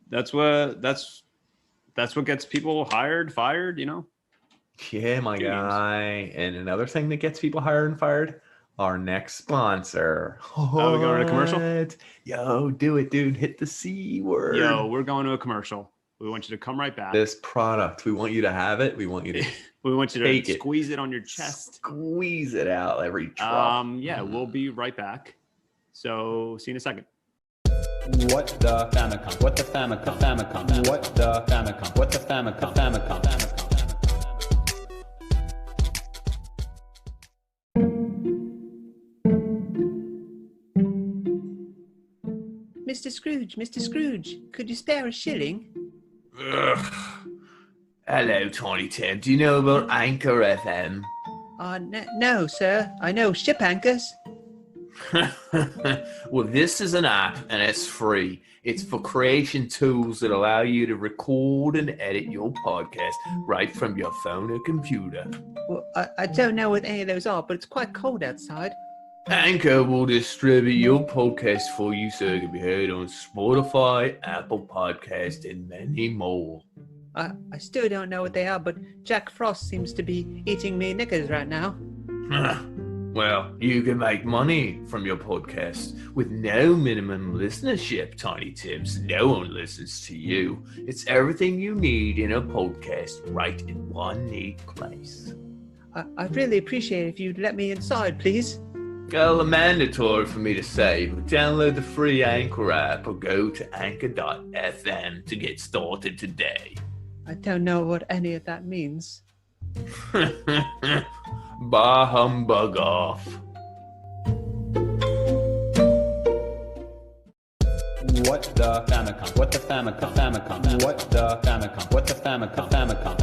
That's what gets people hired, fired, you know? Yeah, my guy. And another thing that gets people hired and fired, our next sponsor. Oh, we going to a commercial? What? Yo, do it, dude. Hit the C word. Yo, we're going to a commercial. We want you to come right back. This product, we want you to have it. We want you to we want you take to squeeze it on your chest. Squeeze it out every drop. Yeah, we'll be right back. So see you in a second. What the Famicom? What the Famicom? Famicom? What the Famicom? What the Famicom? Famicom? Mr. Scrooge, could you spare a shilling? Ugh. Hello, Tiny Tim. Do you know about Anchor FM? No, sir. I know ship anchors. Well, this is an app and it's free. It's for creation tools that allow you to record and edit your podcast right from your phone or computer. Well, I don't know what any of those are, but it's quite cold outside. Anchor will distribute your podcast for you so it can be heard on Spotify, Apple Podcast, and many more. I still don't know what they are, but Jack Frost seems to be eating me knickers right now. Well, you can make money from your podcast with no minimum listenership, Tiny Tips. No one listens to you. It's everything you need in a podcast right in one neat place. I'd really appreciate it if you'd let me inside, please. Well, mandatory for me to say, but download the free Anchor app or go to anchor.fm to get started today. I don't know what any of that means. Bah humbug off. What the Famicom? What the Famicom? Famicom? What the Famicom? What the Famicom? Famicom?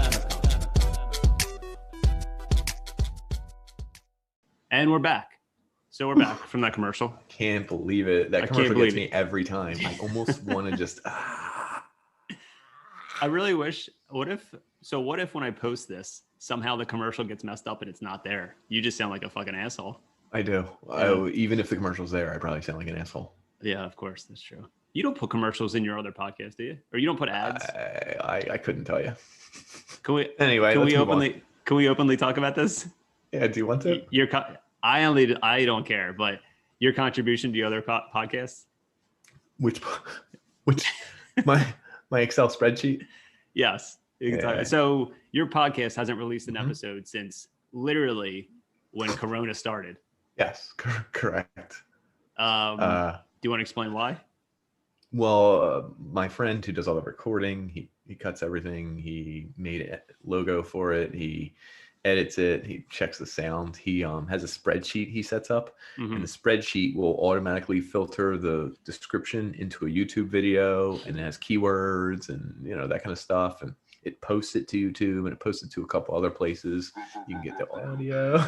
And we're back. So we're back from that commercial. Can't believe it. That I commercial can't gets believe me every time. I almost want to just. I really wish. What if when I post this, somehow the commercial gets messed up and it's not there? You just sound like a fucking asshole. I do. Yeah. Even if the commercial's there, I probably sound like an asshole. Yeah, of course, that's true. You don't put commercials in your other podcast, do you? Or you don't put ads? I couldn't tell you. Can we? Anyway, Can let's we move openly? on. Can we openly talk about this? Yeah. Do you want to? I don't care, but your contribution to the other podcasts. Which my Excel spreadsheet? Yes. You can talk. So your podcast hasn't released an episode since literally when Corona started. Yes, correct. Do you want to explain why? Well, my friend who does all the recording, he cuts everything. He made a logo for it. He edits it. He checks the sound. He has a spreadsheet he sets up, and the spreadsheet will automatically filter the description into a YouTube video, and it has keywords and that kind of stuff. And it posts it to YouTube, and it posts it to a couple other places. You can get the audio.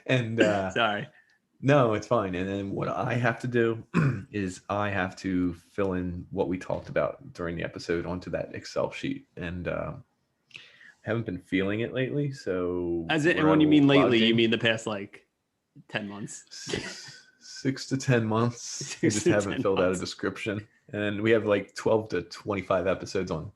And sorry. No, it's fine. And then what I have to do is I have to fill in what we talked about during the episode onto that Excel sheet. And haven't been feeling it lately. So And when you mean lately, you mean the past 10 months? 6 to 10 months. We just haven't filled out a description. And we have 12 to 25 episodes on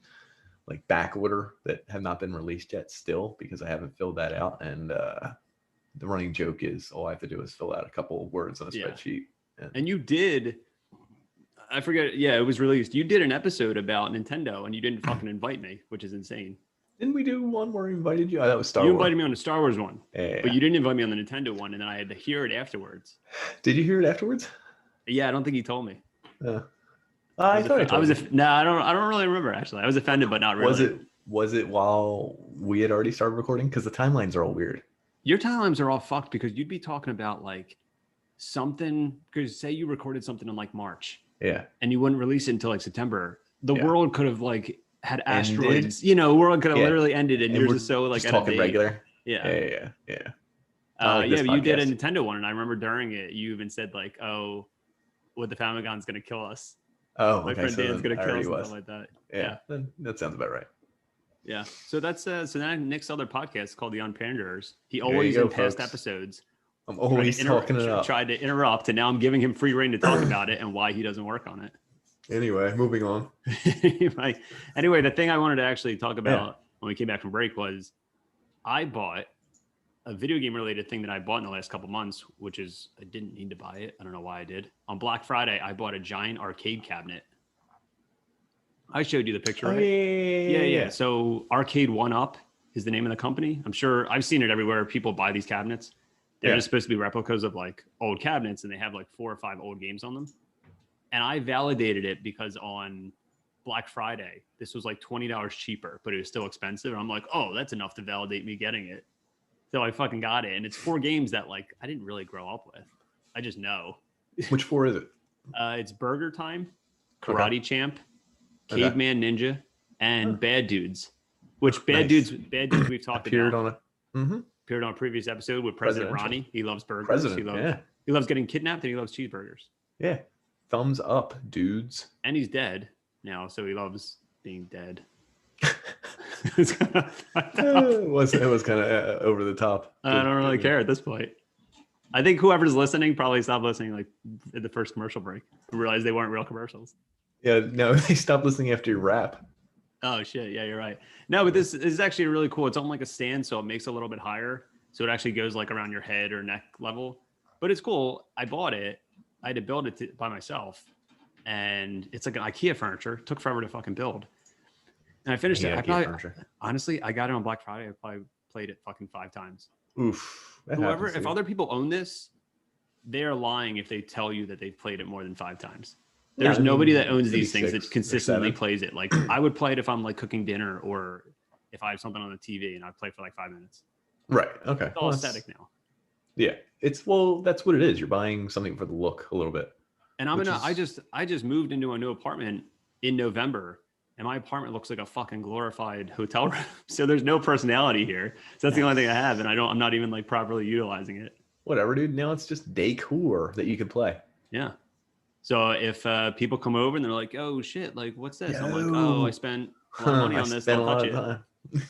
back order that have not been released yet still, because I haven't filled that out. And the running joke is all I have to do is fill out a couple of words on a spreadsheet. And you did, I forget. Yeah, it was released. You did an episode about Nintendo and you didn't fucking invite me, which is insane. Didn't we do one where we invited you? Oh, that was Star Wars. You invited me on the Star Wars one, yeah. But you didn't invite me on the Nintendo one, and then I had to hear it afterwards. Did you hear it afterwards? Yeah, I don't think he told me. I thought I was. No, I don't really remember actually. I was offended, but not really. Was it while we had already started recording? Because the timelines are all weird. Your timelines are all fucked because you'd be talking about something. Because say you recorded something in March. Yeah. And you wouldn't release it until the world could have had asteroids. Ended. World could have literally ended, and yours is so just talking regular. Yeah. Yeah. But you did a Nintendo one, and I remember during it, you even said "Oh, what the Famicon's gonna kill us." Oh, my friend Dan's gonna kill us, something like that. Yeah, that sounds about right. Yeah. So that's so now Nick's other podcast is called The Unpanderers. He always in past episodes. I'm always talking it up. Tried to interrupt, and now I'm giving him free reign to talk about it and why he doesn't work on it. Anyway, moving on. Anyway, the thing I wanted to actually talk about when we came back from break was I bought a video game related thing that I bought in the last couple months, which is I didn't need to buy it. I don't know why I did. On Black Friday, I bought a giant arcade cabinet. I showed you the picture. Oh, right? Yeah. So Arcade One Up is the name of the company. I'm sure I've seen it everywhere. People buy these cabinets. They're just supposed to be replicas of like old cabinets, and they have like 4 or 5 old games on them. And I validated it because on Black Friday, this was like $20 cheaper, but it was still expensive. And I'm like, oh, that's enough to validate me getting it. So I fucking got it. And it's 4 games that like I didn't really grow up with. I just know. Which 4 is it? It's Burger Time, Karate Champ, Okay. Caveman Ninja, and Bad Dudes. Which Bad Nice. Dudes we've talked Appeared about. on Appeared on a previous episode with President Presidential. Ronnie. He loves burgers. President, He loves getting kidnapped, and he loves cheeseburgers. Yeah. Thumbs up, dudes. And he's dead now, so he loves being dead. It was kind of over the top. I don't really care at this point. I think whoever's listening probably stopped listening like at the first commercial break and realized they weren't real commercials. Yeah, no, they stopped listening after your rap. Oh shit, yeah, you're right. No, but this is actually really cool. It's on like a stand, so it makes it a little bit higher. So it actually goes like around your head or neck level. But it's cool. I bought it. I had to build it by myself. And it's like an IKEA furniture. It took forever to fucking build. And I finished it. Honestly, I got it on Black Friday. I probably played it fucking 5 times. Oof. If other people own this, they're lying if they tell you that they've played it more than 5 times. There's nobody that owns these things that consistently plays it. Like I would play it if I'm like cooking dinner or if I have something on the TV and I'd play for like 5 minutes. Right. Okay. It's all aesthetic now. Yeah. That's what it is. You're buying something for the look a little bit. And I just moved into a new apartment in November, and my apartment looks like a fucking glorified hotel room. So there's no personality here. So that's the only thing I have, and I'm not even like properly utilizing it. Whatever, dude. Now it's just decor that you can play. Yeah. So if people come over and they're like, "Oh shit, like what's this?" I'm like, "Oh, I spent a lot of money on this. Don't touch it.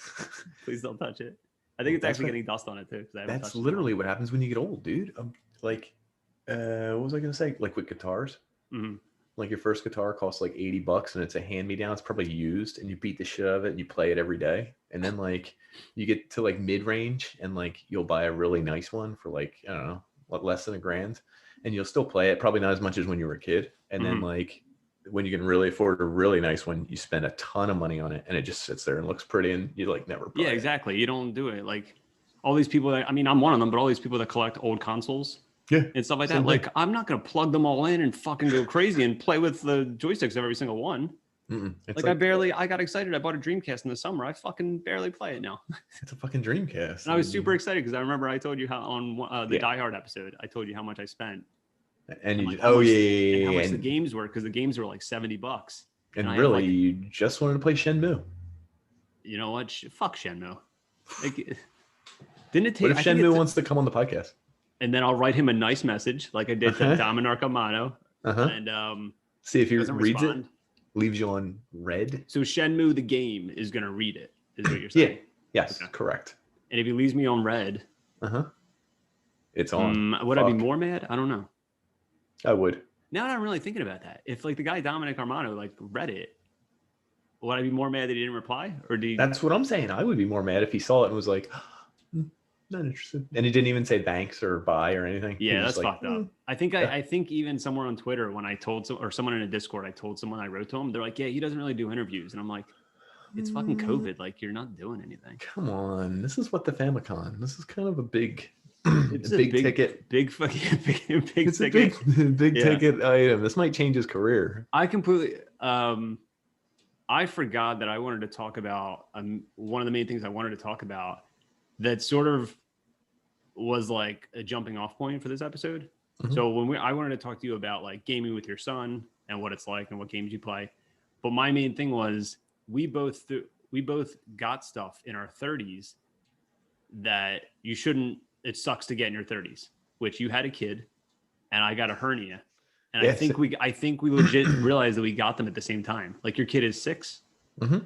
Please don't touch it." I think it's actually getting dust on it too. That's literally what happens when you get old, dude. What was I gonna say? Like with guitars, like your first guitar costs like $80 and it's a hand-me-down. It's probably used, and you beat the shit out of it and you play it every day. And then like you get to like mid-range and like you'll buy a really nice one for like I don't know, less than $1,000, and you'll still play it. Probably not as much as when you were a kid. And then like when you can really afford a really nice one, you spend a ton of money on it, and it just sits there and looks pretty, and you like never play. Yeah, exactly. You don't do it. Like all these people that I'm one of them, but all these people that collect old consoles. Yeah, and stuff like that. Like, I'm not gonna plug them all in and fucking go crazy and play with the joysticks of every single one. Like I got excited. I bought a Dreamcast in the summer. I fucking barely play it now. It's a fucking Dreamcast. And I was super excited because I remember I told you how on the Die Hard episode, I told you how much I spent. And you, like, how much the games were, because the games were like $70. And really, you just wanted to play Shenmue. You know what? Fuck Shenmue. Like, didn't it take? What if Shenmue wants to come on the podcast? And then I'll write him a nice message like I did to Dominic Arcamano. And see if he reads it, leaves you on red. So Shenmue the game is gonna read it, is what you're saying? Yeah. Yes, correct. And if he leaves me on red, it's on. Would I be more mad? I don't know. I would. Now that I'm really thinking about that, if like the guy Dominic Armano like read it, would I be more mad that he didn't reply? Or That's what I'm saying. I would be more mad if he saw it and was like, not interested. And he didn't even say thanks or bye or anything. Yeah, that's fucked up. I think even somewhere on Twitter when I told someone in a Discord, I told someone I wrote to him, they're like, yeah, he doesn't really do interviews. And I'm like, it's fucking COVID. Like, you're not doing anything. Come on. This is what the Famicom. This is kind of a big it's a big ticket. Big fucking big it's ticket. A big ticket item. This might change his career. I completely I forgot that I wanted to talk about one of the main things I wanted to talk about that sort of was like a jumping off point for this episode. So when I wanted to talk to you about like gaming with your son and what it's like and what games you play. But my main thing was we both got stuff in our 30s that you shouldn't. It sucks to get in your 30s, which you had a kid and I got a hernia. And yes. I think we legit realized that we got them at the same time. Like your kid is 6, 5.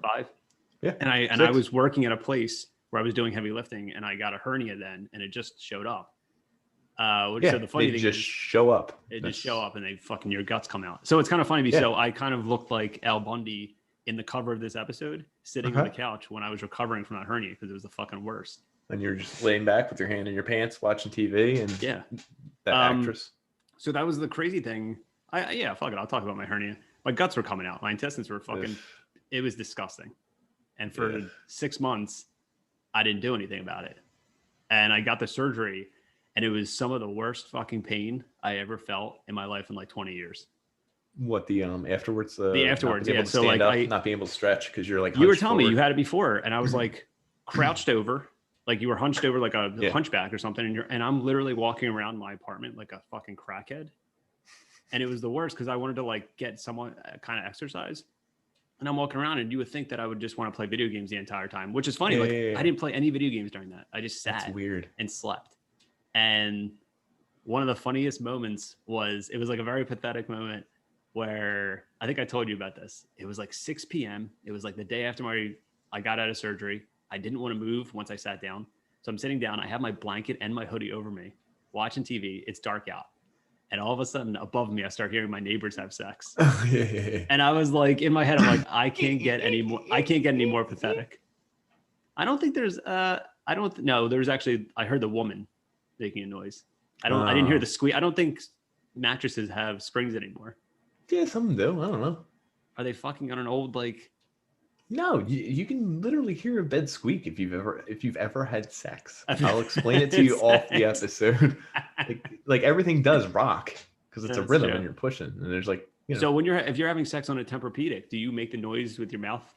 Yeah. And I was working at a place where I was doing heavy lifting and I got a hernia then and it just showed up. So the funny they thing just is, show up. they just show up and they fucking your guts come out. So it's kind of funny. So I kind of looked like Al Bundy in the cover of this episode, sitting on the couch when I was recovering from that hernia because it was the fucking worst. And you're just laying back with your hand in your pants, watching TV, and that actress. So that was the crazy thing. Fuck it. I'll talk about my hernia. My guts were coming out. My intestines were fucking. It was disgusting. And for 6 months, I didn't do anything about it. And I got the surgery, and it was some of the worst fucking pain I ever felt in my life in like 20 years. What the afterwards? The afterwards, not being able to stand up, not being able to stretch because you're like you were telling me you had it before, and I was like crouched over, like you were hunched over like a hunchback or something, and I'm literally walking around my apartment like a fucking crackhead, and it was the worst because I wanted to like get someone kind of exercise, and I'm walking around, and you would think that I would just want to play video games the entire time, which is funny. I didn't play any video games during that. I just sat and slept, and one of the funniest moments was it was like a very pathetic moment. Where I think I told you about this. It was like 6 p.m. It was like the day after I got out of surgery. I didn't want to move once I sat down. So I'm sitting down. I have my blanket and my hoodie over me, watching TV. It's dark out. And all of a sudden above me, I start hearing my neighbors have sex. And I was like, in my head, I'm like, I can't get any more pathetic. I don't think there's, there's actually, I heard the woman making a noise. I didn't hear the squeak. I don't think mattresses have springs anymore. Yeah, some do. I don't know. Are they fucking on an old like? No, you can literally hear a bed squeak if you've ever had sex. I'll explain it to you off the episode. like everything does rock because it's a rhythm and you're pushing. And there's like So if you're having sex on a Tempur-Pedic, do you make the noise with your mouth?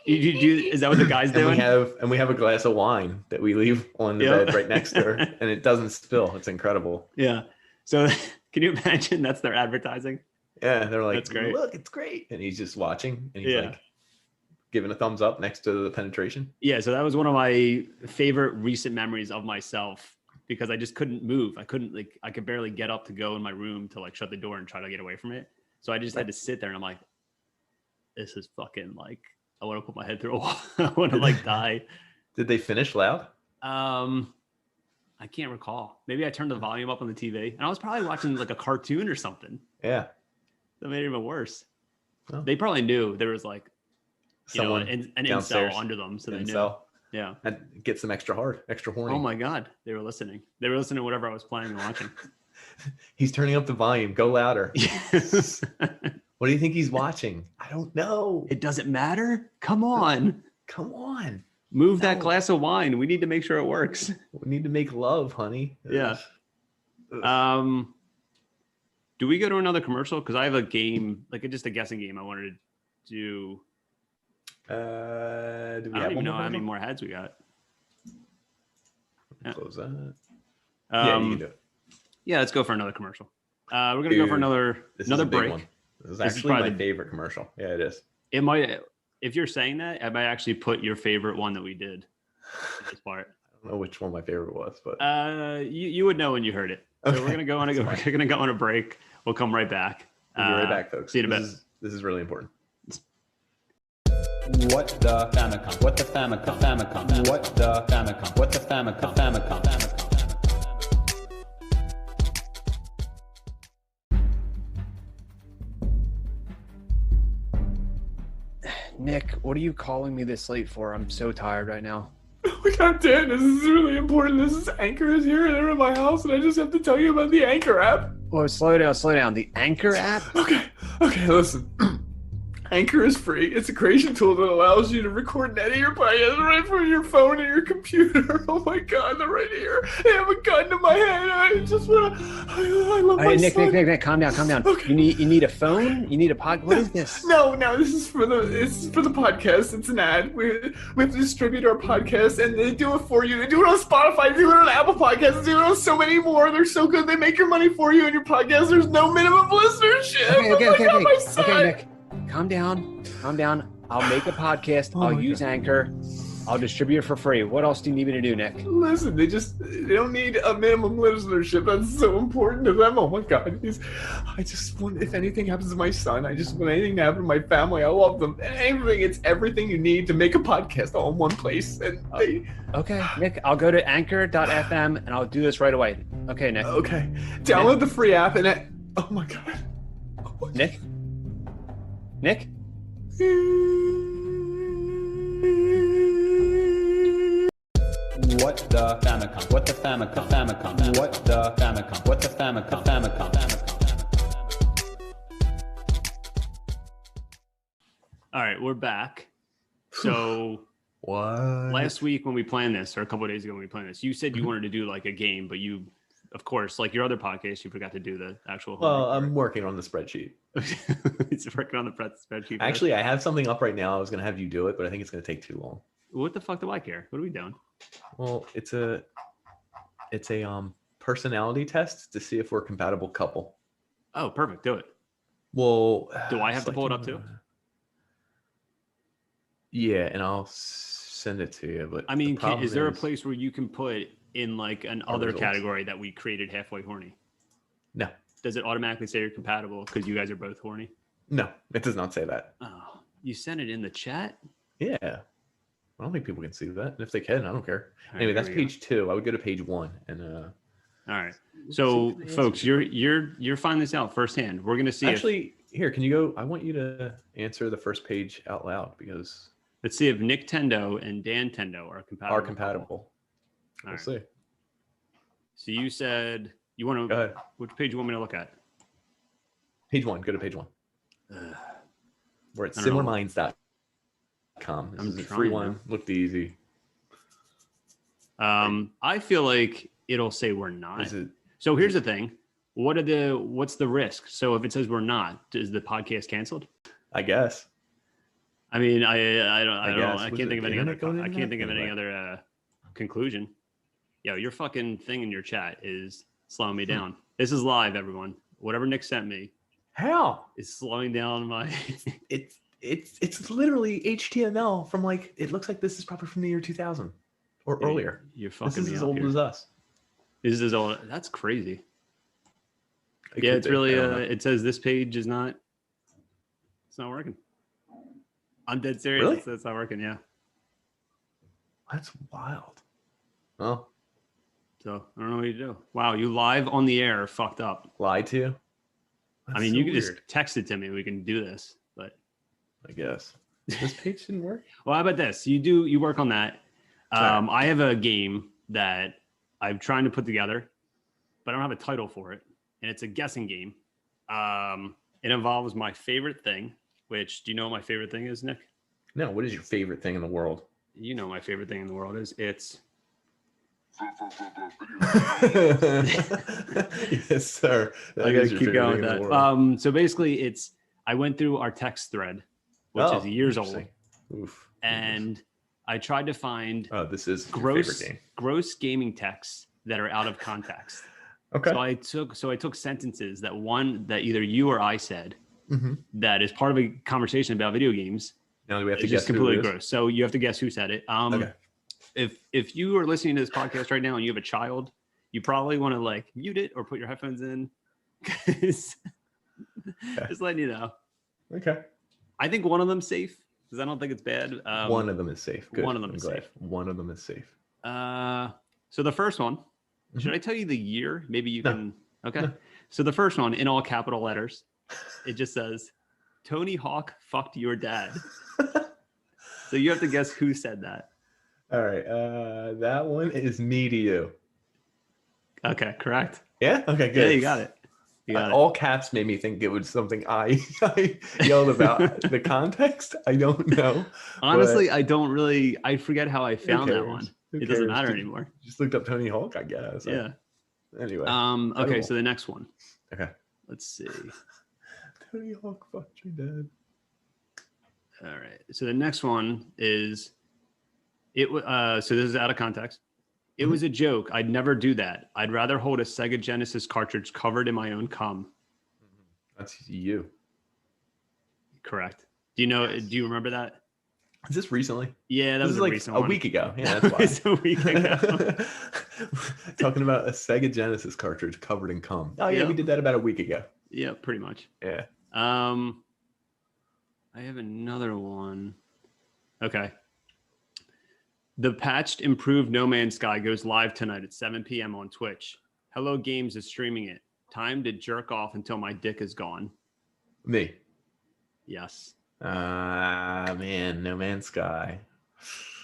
You do? Is that what the guys do? We have a glass of wine that we leave on the bed right next to her, and it doesn't spill. It's incredible. Yeah. So can you imagine that's their advertising? Yeah, they're like, that's great. Look, it's great. And he's just watching and he's like giving a thumbs up next to the penetration. Yeah, so that was one of my favorite recent memories of myself because I just couldn't move. I could barely get up to go in my room to like shut the door and try to get away from it. So I just had to sit there and I'm like, this is fucking like, I want to put my head through a wall. I want to like die. Did they finish loud? I can't recall. Maybe I turned the volume up on the TV and I was probably watching like a cartoon or something. Yeah. That made it even worse. Oh. They probably knew there was like someone an incel under them. So they knew. Yeah. And get some extra horny. Oh my God. They were listening. They were listening to whatever I was playing and watching. He's turning up the volume. Go louder. Yes. What do you think he's watching? I don't know. It doesn't matter. Come on. Move that glass of wine. We need to make sure it works. We need to make love, honey. Yeah. Do we go to another commercial? Because I have a game, like just a guessing game I wanted to do. Do we I don't even know how many more heads we got. Close that. Yeah, you can do it. Yeah, let's go for another commercial. We're going to go for another break. One. This is actually my favorite commercial. Yeah, it is. It might, if you're saying that, I might actually put your favorite one that we did in this part. I don't know which one my favorite was, but you would know when you heard it. So we're gonna go on a break. We'll come right back. We'll be right back, folks. See you in a bit. This is really important. What the Famicom? What the Famicom? Famicom? What the Famicom? What the Famicom? Famicom? Nick, what are you calling me this late for? I'm so tired right now. Oh my God, Dan, this is really important. Anchor is here and they're in my house, and I just have to tell you about the Anchor app. Whoa, slow down. The Anchor app? Okay, listen. Anchor is free. It's a creation tool that allows you to record and edit your podcast right from your phone or your computer. Oh my God, they're right here. They have a gun to my head. I just want to. I love my son. Nick, calm down. Okay. You need a phone? You need a pod? What is this? No, this is for the podcast. It's an ad. We have to distribute our podcast, and they do it for you. They do it on Spotify. They do it on Apple Podcasts. They do it on so many more. They're so good. They make your money for you and your podcast. There's no minimum listenership. Okay, Nick. Calm down. I'll make a podcast. I'll use Anchor. I'll distribute it for free. What else do you need me to do, Nick? Listen, they don't need a minimum listenership. That's so important to them. Oh my God. I just want, if anything happens to my son, I just want anything to happen to my family. I love them. Anything, it's everything you need to make a podcast all in one place. And Okay, Nick, I'll go to anchor.fm and I'll do this right away. Okay, Nick. Okay. Download the free app and oh my God. Nick? Nick? What the Famicom? What the Famicom? Famicom? What the Famicom? What the Famicom? Famicom? All right, we're back. So What? last week when we planned this, or a couple of days ago when we planned this, you said you wanted to do like a game, but you, of course, like your other podcast, you forgot to do the actual. Well, I'm working on the spreadsheet. It's working on the spreadsheet. Actually, I have something up right now. I was going to have you do it, but I think it's going to take too long. What the fuck do I care? What are we doing? Well, it's a personality test to see if we're a compatible couple. Oh, perfect. Do it. Well, Do I have to pull it up too? Yeah, and I'll send it to you. But I mean, the is there a problem place where you can put in like an other results. category that we created halfway horny? No, Does it automatically say you're compatible because you guys are both horny? no, it does not say that. Oh, you sent it in the chat? Yeah, I don't think people can see that. And if they can, I don't care. All right, Anyway, here that's we page 2. I would go to page 1 and All right. So, folks, you're finding this out firsthand. We're gonna see. actually here. Can you go? I want you to answer the first page out loud because Let's see if Nick Tendo and Dan Tendo are compatible. are compatible. All We'll right. see. So you said you want Go to. ahead. Which page you want me to look at? Page 1. Go to page 1. We're at I don't know. similarminds.com. This I'm is a trying free now. one. Looked easy. I feel like it'll say we're not. Is it? So here's the thing. What's the risk? So if it says we're not, is the podcast canceled? I guess. I mean, I guess. can't Was think it of any internet other. going I in can't there? think of any Anyway. other conclusion. Yo, your fucking thing in your chat is slowing me down. This is live, everyone. Whatever Nick sent me How? is slowing down my. It's literally HTML from like, it looks like this is probably from the year 2000 or earlier. You're This fucking is me as up old here. as us. This is old. That's crazy. It Yeah, could it's be. really. I don't know. It says this page is not. It's not working. I'm dead serious. Really? It's not working. Yeah. That's wild. Oh, So I don't know what you do. Wow, you live on the air fucked up. lied to you? I That's mean, so you can weird, just text it to me. We can do this. But I guess. This page didn't work? well, how about this? You work on that. Sorry. I have a game that I'm trying to put together, but I don't have a title for it, and it's a guessing game. It involves my favorite thing. Which do you know what my favorite thing is, Nick? No, what is your favorite thing in the world? You know my favorite thing in the world is it's. Yes, sir. That I gotta is your keep favorite going thing with in the that. world. So basically, I went through our text thread, which Oh, is years old, interesting. Oof. and I tried to find Oh, this is your gross favorite game. gross gaming texts that are out of context. Okay. So I took sentences that either you or I said Mhm. that is part of a conversation about video games. Now do we have to It's guess just who completely it is? gross. So you have to guess who said it. Okay. If you are listening to this podcast right now and you have a child, you probably want to like mute it or put your headphones in. 'Cause- Just letting you know. Okay. I think one of them's safe because I don't think it's bad. One of them is safe. Good. one of them I'm is glad. safe. One of them is safe. So the first one, should I tell you the year? Maybe you Mm-hmm. No. can. Okay. No. So the first one in all capital letters, it just says, Tony Hawk fucked your dad. So you have to guess who said that. All right. That one is me to you. Okay, correct. Yeah. Okay. Good. Yeah, you got it. You got it. All caps made me think it was something I yelled about. The context, I don't know. Honestly, I forget how I found that cares? one. Who It doesn't cares? matter Just- anymore. Just looked up Tony Hawk, I guess. Yeah. Anyway. Okay, Incredible. so the next one. Okay. Let's see. Tony Hawk fucked your dad. All right. So the next one is so this is out of context. It was a joke. I'd never do that. I'd rather hold a Sega Genesis cartridge covered in my own cum. That's you. Correct. Do you remember that? Is this recently? Yeah, that This was is a like recent a one. week ago. Yeah, that's why. It's a week ago. Talking about a Sega Genesis cartridge covered in cum. Oh yeah, we did that about a week ago. Yeah, pretty much. Yeah. I have another one. Okay. The patched, improved No Man's Sky goes live tonight at 7 p.m. on Twitch. Hello Games is streaming it. Time to jerk off until my dick is gone. Me. Yes. Man, No Man's Sky.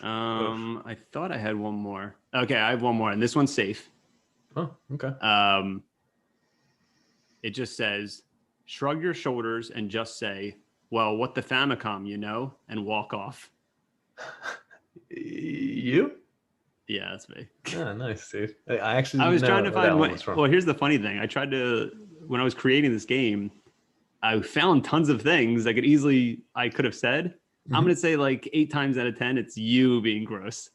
I thought I had one more. Okay, I have one more, and this one's safe. Oh, okay. It just says, shrug your shoulders and just say, well, what the Famicom, you know, and walk off. You? Yeah, that's me. Oh, nice, dude. I was trying to find what. Well, here's the funny thing. I tried to, when I was creating this game, I found tons of things I could have said. I'm going to say like 8 times out of 10, it's you being gross.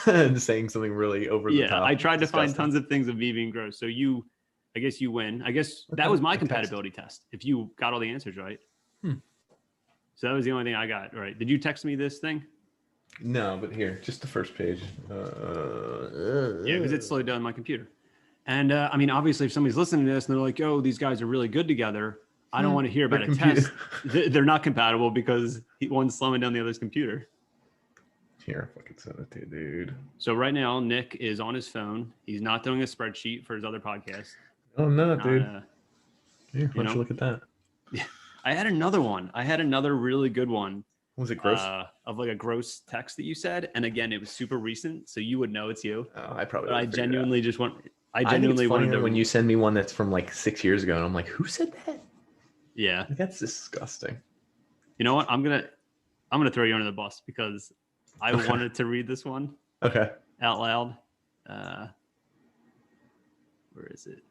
And saying something really over the top. I tried to find tons of things of me being gross. So I guess you win. I guess that was my compatibility test. If you got all the answers right. So that was the only thing I got right. Did you text me this thing? No, but here, just the first page. Yeah, because it slowed down my computer. And I mean, obviously, if somebody's listening to this and they're like, "Oh, these guys are really good together," I don't want to hear about a test. They're not compatible because one's slowing down the other's computer. Here, fucking send it to you, dude. So right now, Nick is on his phone. He's not doing a spreadsheet for his other podcast. Oh no, dude. Here, why don't know? you look at that? I had another one. I had another really good one. Was it gross? Of like a gross text that you said, and again, it was super recent, so you would know it's you. Oh, I probably. But I genuinely just want. I think genuinely it's wanted funnier to. when you send me one that's from like 6 years ago, and I'm like, who said that? Yeah, Like, that's disgusting. You know what? I'm gonna throw you under the bus because I wanted to read this one Okay. out loud. Where is it?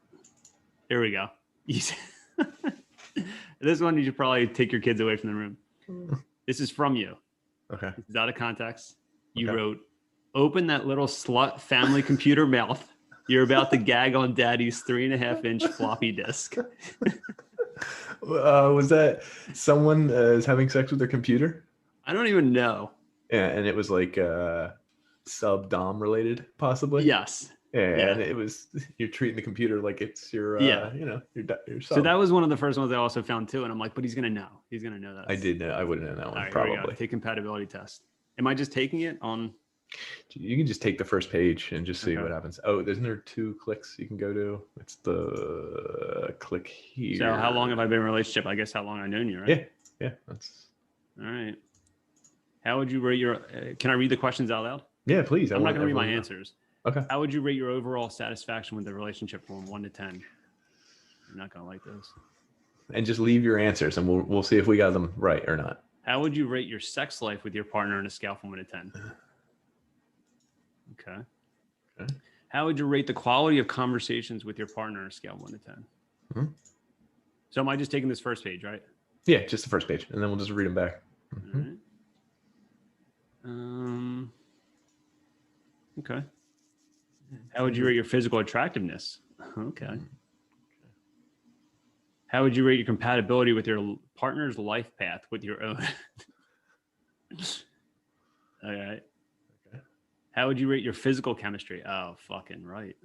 Here we go. This one you should probably take your kids away from the room. This is from you. Okay. It's out of context. You Okay. wrote, "Open that little slut family computer mouth. You're about to gag on daddy's 3.5-inch floppy disk." Was that someone is having sex with their computer? I don't even know. Yeah, and it was like sub dom related, possibly. Yes. Yeah, Yeah. and it was you're treating the computer like it's your Yeah. your So sub. that was one of the first ones I also found too, and I'm like, but he's gonna know. He's gonna know that. I did know. I wouldn't know that one. All right, here we go. Probably. Take compatibility test. Am I just taking it on? You can just take the first page and just see Okay. what happens. Oh, isn't there 2 clicks you can go to? It's the click here. So how long have I been in a relationship? I guess how long I've known you, right? Yeah, that's. All right. How would you rate your? Can I read the questions out loud? Yeah, please. I'm not going to read my everyone to know. answers. Okay. How would you rate your overall satisfaction with the relationship from 1 to 10? You're not going to like those. And just leave your answers, and we'll see if we got them right or not. How would you rate your sex life with your partner on a scale from 1 to 10? Okay. Okay. How would you rate the quality of conversations with your partner on a scale of 1 to 10? Mhm. So am I just taking this first page, right? Yeah, just the first page, and then we'll just read them back. All right. Okay. How would you rate your physical attractiveness? Okay. How would you rate your compatibility with your partner's life path with your own? All right. Okay. How would you rate your physical chemistry? Oh, fucking right.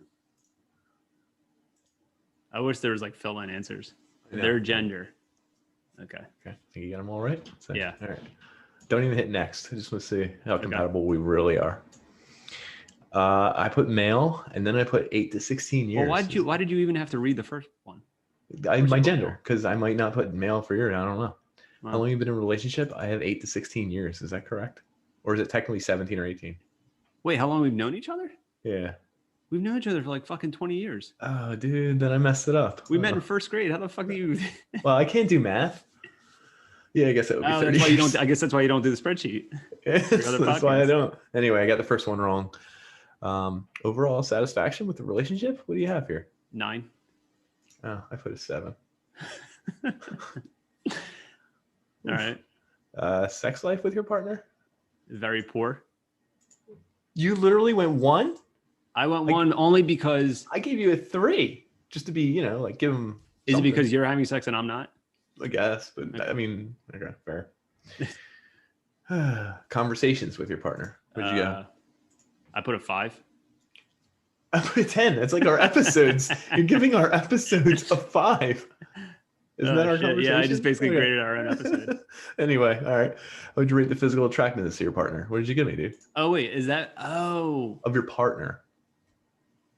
I wish there was like fill-in answers. I know. Their gender. Okay. Okay, think you got them all right? So, Yeah. All right. Don't even hit next. I just want to see how compatible we really are. I put male, and then I put 8 to 16 years. Well, why did you even have to read the first one? My gender, because I might not put male for yours. I don't know. Wow. How long you been in a relationship? I have 8 to 16 years. Is that correct? Or is it technically 17 or 18? Wait, how long we've known each other? Yeah. We've known each other for like fucking 20 years. Oh, dude, then I messed it up. We met in first grade. How the fuck do you? Well, I can't do math. Yeah, I guess that would be 30 that's why you years. don't. I guess that's why you don't do the spreadsheet. Yes, other that's why I podcast. don't. Anyway, I got the first one wrong. Overall satisfaction with the relationship? What do you have here? 9. Oh, I put a 7. All right. Sex life with your partner? Very poor. You literally went 1? I went 1 only because. I gave you a 3 just to be, like give them. Is it because you're having sex and I'm not? I guess, but Okay. I mean, okay, fair. Conversations with your partner. Where'd you go? I put a 5. I put a 10. That's like our episodes. You're giving our episodes a 5. Isn't that our Shit. conversation? Yeah, I just basically Okay. graded our own episode. Anyway, all right. How would you rate the physical attractiveness of your partner? What did you give me, dude? Oh wait, is that? Oh, Of your partner.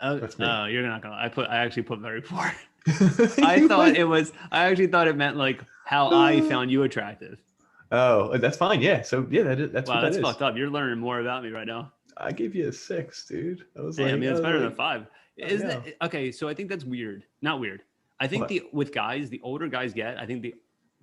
That's me. you're not gonna. I actually put very poor. I actually thought it meant like how I found you attractive. Oh, that's fine. Yeah. So yeah, that's Wow, what that's that is. fucked up. You're learning more about me right now. I gave you a 6, dude. I was Hey, like, I mean, it's was better like- than 5. Isn't it? Okay, so I think that's weird. Not weird. I think What? with guys, the older guys get, I think the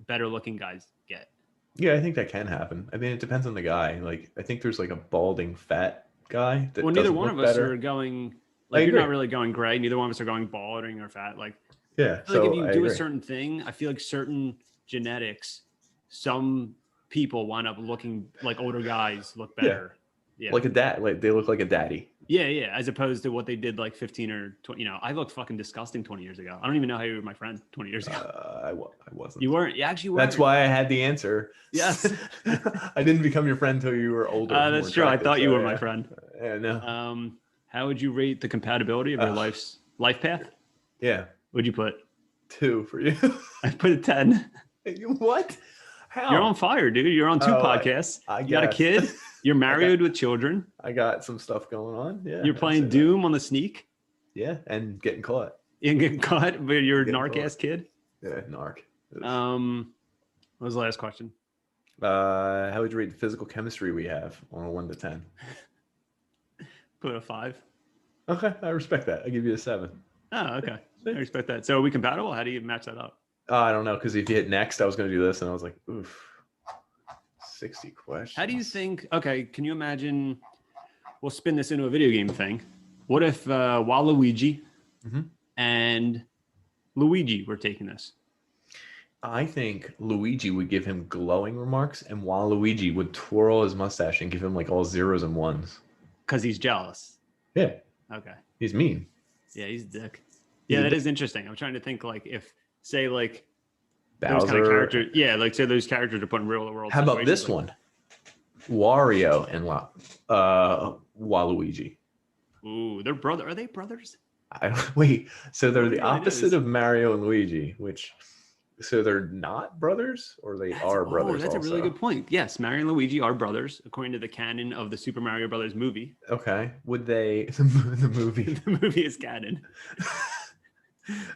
better looking guys get. Yeah, I think that can happen. I mean, it depends on the guy. Like, I think there's like a balding fat guy that Well, neither doesn't one look of us better. are going. I Like, you're not agree. really going gray. Neither one of us are going balding or fat. Like, Yeah. I feel like So if you I do a agree. certain thing, I feel like certain genetics, some people wind up looking like older guys look better. Yeah. Like a dad, like they look like a daddy. Yeah. As opposed to what they did like 15 or 20. You know, I looked fucking disgusting 20 years ago. I don't even know how you were my friend 20 years ago. I wasn't. You weren't. You actually weren't. That's why I had the answer. Yes. I didn't become your friend until you were older. That's more true. I attractive, thought you so, were my yeah. friend. Yeah, no. How would you rate the compatibility of your life path? Yeah. What'd you put? 2 for you. I put a 10. What? How? You're on fire, dude. You're on 2 Oh, podcasts. I You got a guess. kid. You're married with children. I got some stuff going on. Yeah. You're I'd playing say that. Doom on the sneak. Yeah, and getting caught. You get caught, but you're a Getting narc caught. ass kid. Yeah, narc. What was the last question? How would you rate the physical chemistry we have on a 1 to 10? Put a 5. Okay, I respect that. I give you a 7. Oh, okay. I respect that. So are we compatible? How do you match that up? I don't know, because if you hit next, I was going to do this, and I was like, oof, 60 questions. How do you think? Okay, can you imagine? We'll spin this into a video game thing. What if Waluigi Mhm. and Luigi were taking this? I think Luigi would give him glowing remarks, and Waluigi would twirl his mustache and give him like all 0s and 1s. Because he's jealous. Yeah, Okay. he's mean. Yeah, he's a dick. He's Yeah, a that dick. is interesting. I'm trying to think like if, say, like those Bowser. kind of characters. Yeah, like say those characters are put in real world. How about this situations, one? Wario and Waluigi. Ooh, they're brother. Are they brothers? Wait, so they're the Yeah, it opposite is. of Mario and Luigi, so they're not brothers, or they are brothers? That's also? a really good point. Yes, Mario and Luigi are brothers, according to the canon of the Super Mario Brothers movie. Okay, would they the movie? The movie is canon.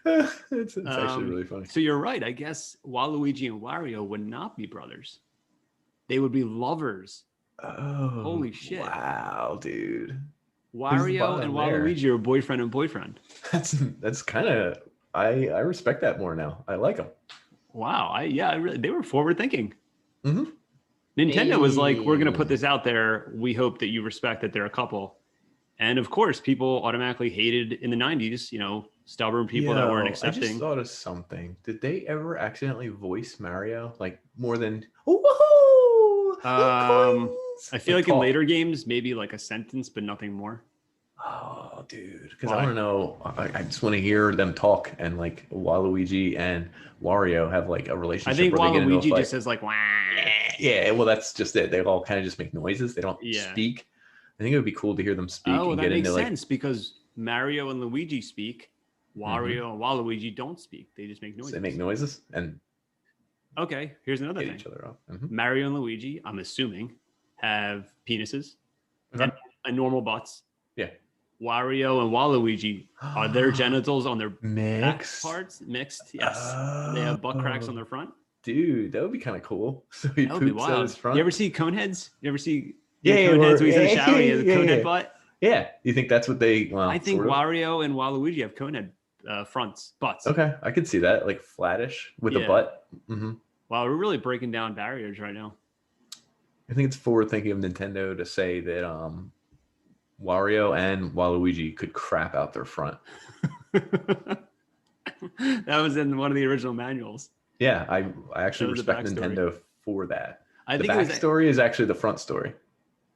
it's actually really funny. So you're right. I guess Waluigi and Wario would not be brothers. They would be lovers. Oh, Holy shit. Wow, dude. the Wario and bottom there? Waluigi are boyfriend and boyfriend. That's kind of I respect that more now. I like them. Wow. I really, they were forward thinking. Mhm. Nintendo was like, we're going to put this out there. We hope that you respect that they're a couple. And of course, people automatically hated in the 90s, you know, stubborn people that weren't I just accepting. thought of something. Did they ever accidentally voice Mario like more than woohoo? I feel like in talk. later games, maybe like a sentence, but nothing more. Oh, dude, because Why? I want to know. I just want to hear them talk, and like Waluigi and Wario have like a relationship. I think where they get into a Waluigi fight. just says like, wah. Yeah, well, that's just it. They all kind of just make noises. They don't Yeah. speak. I think it would be cool to hear them speak Oh, and that get makes into sense because Mario and Luigi speak. Wario and Waluigi don't speak. They just make like noises. they make noises and Okay, here's another get thing. each other up. Mhm. Mario and Luigi, I'm assuming, have penises Okay. and normal butts. Yeah. Wario and Waluigi, are their genitals on their back Mix. parts mixed? Yes. They have butt cracks on their front. Dude, that would be kind of cool. So he That would be poops at wild. his front. You ever see Coneheads? You ever see Yeah, Coneheads or- when he's in the yeah, shower? He has a yeah, conehead yeah. butt. Yeah, you think that's what they? Well, I think sort of? Wario and Waluigi have conehead butts. Okay, I could see that, like flattish with a Yeah. butt. Hmm. Wow, we're really breaking down barriers right now. I think it's forward thinking of Nintendo to say that Wario and Waluigi could crap out their front. That was in one of the original manuals. Yeah, I actually That was the respect backstory. Nintendo for that. I The think it was backstory is actually the front story.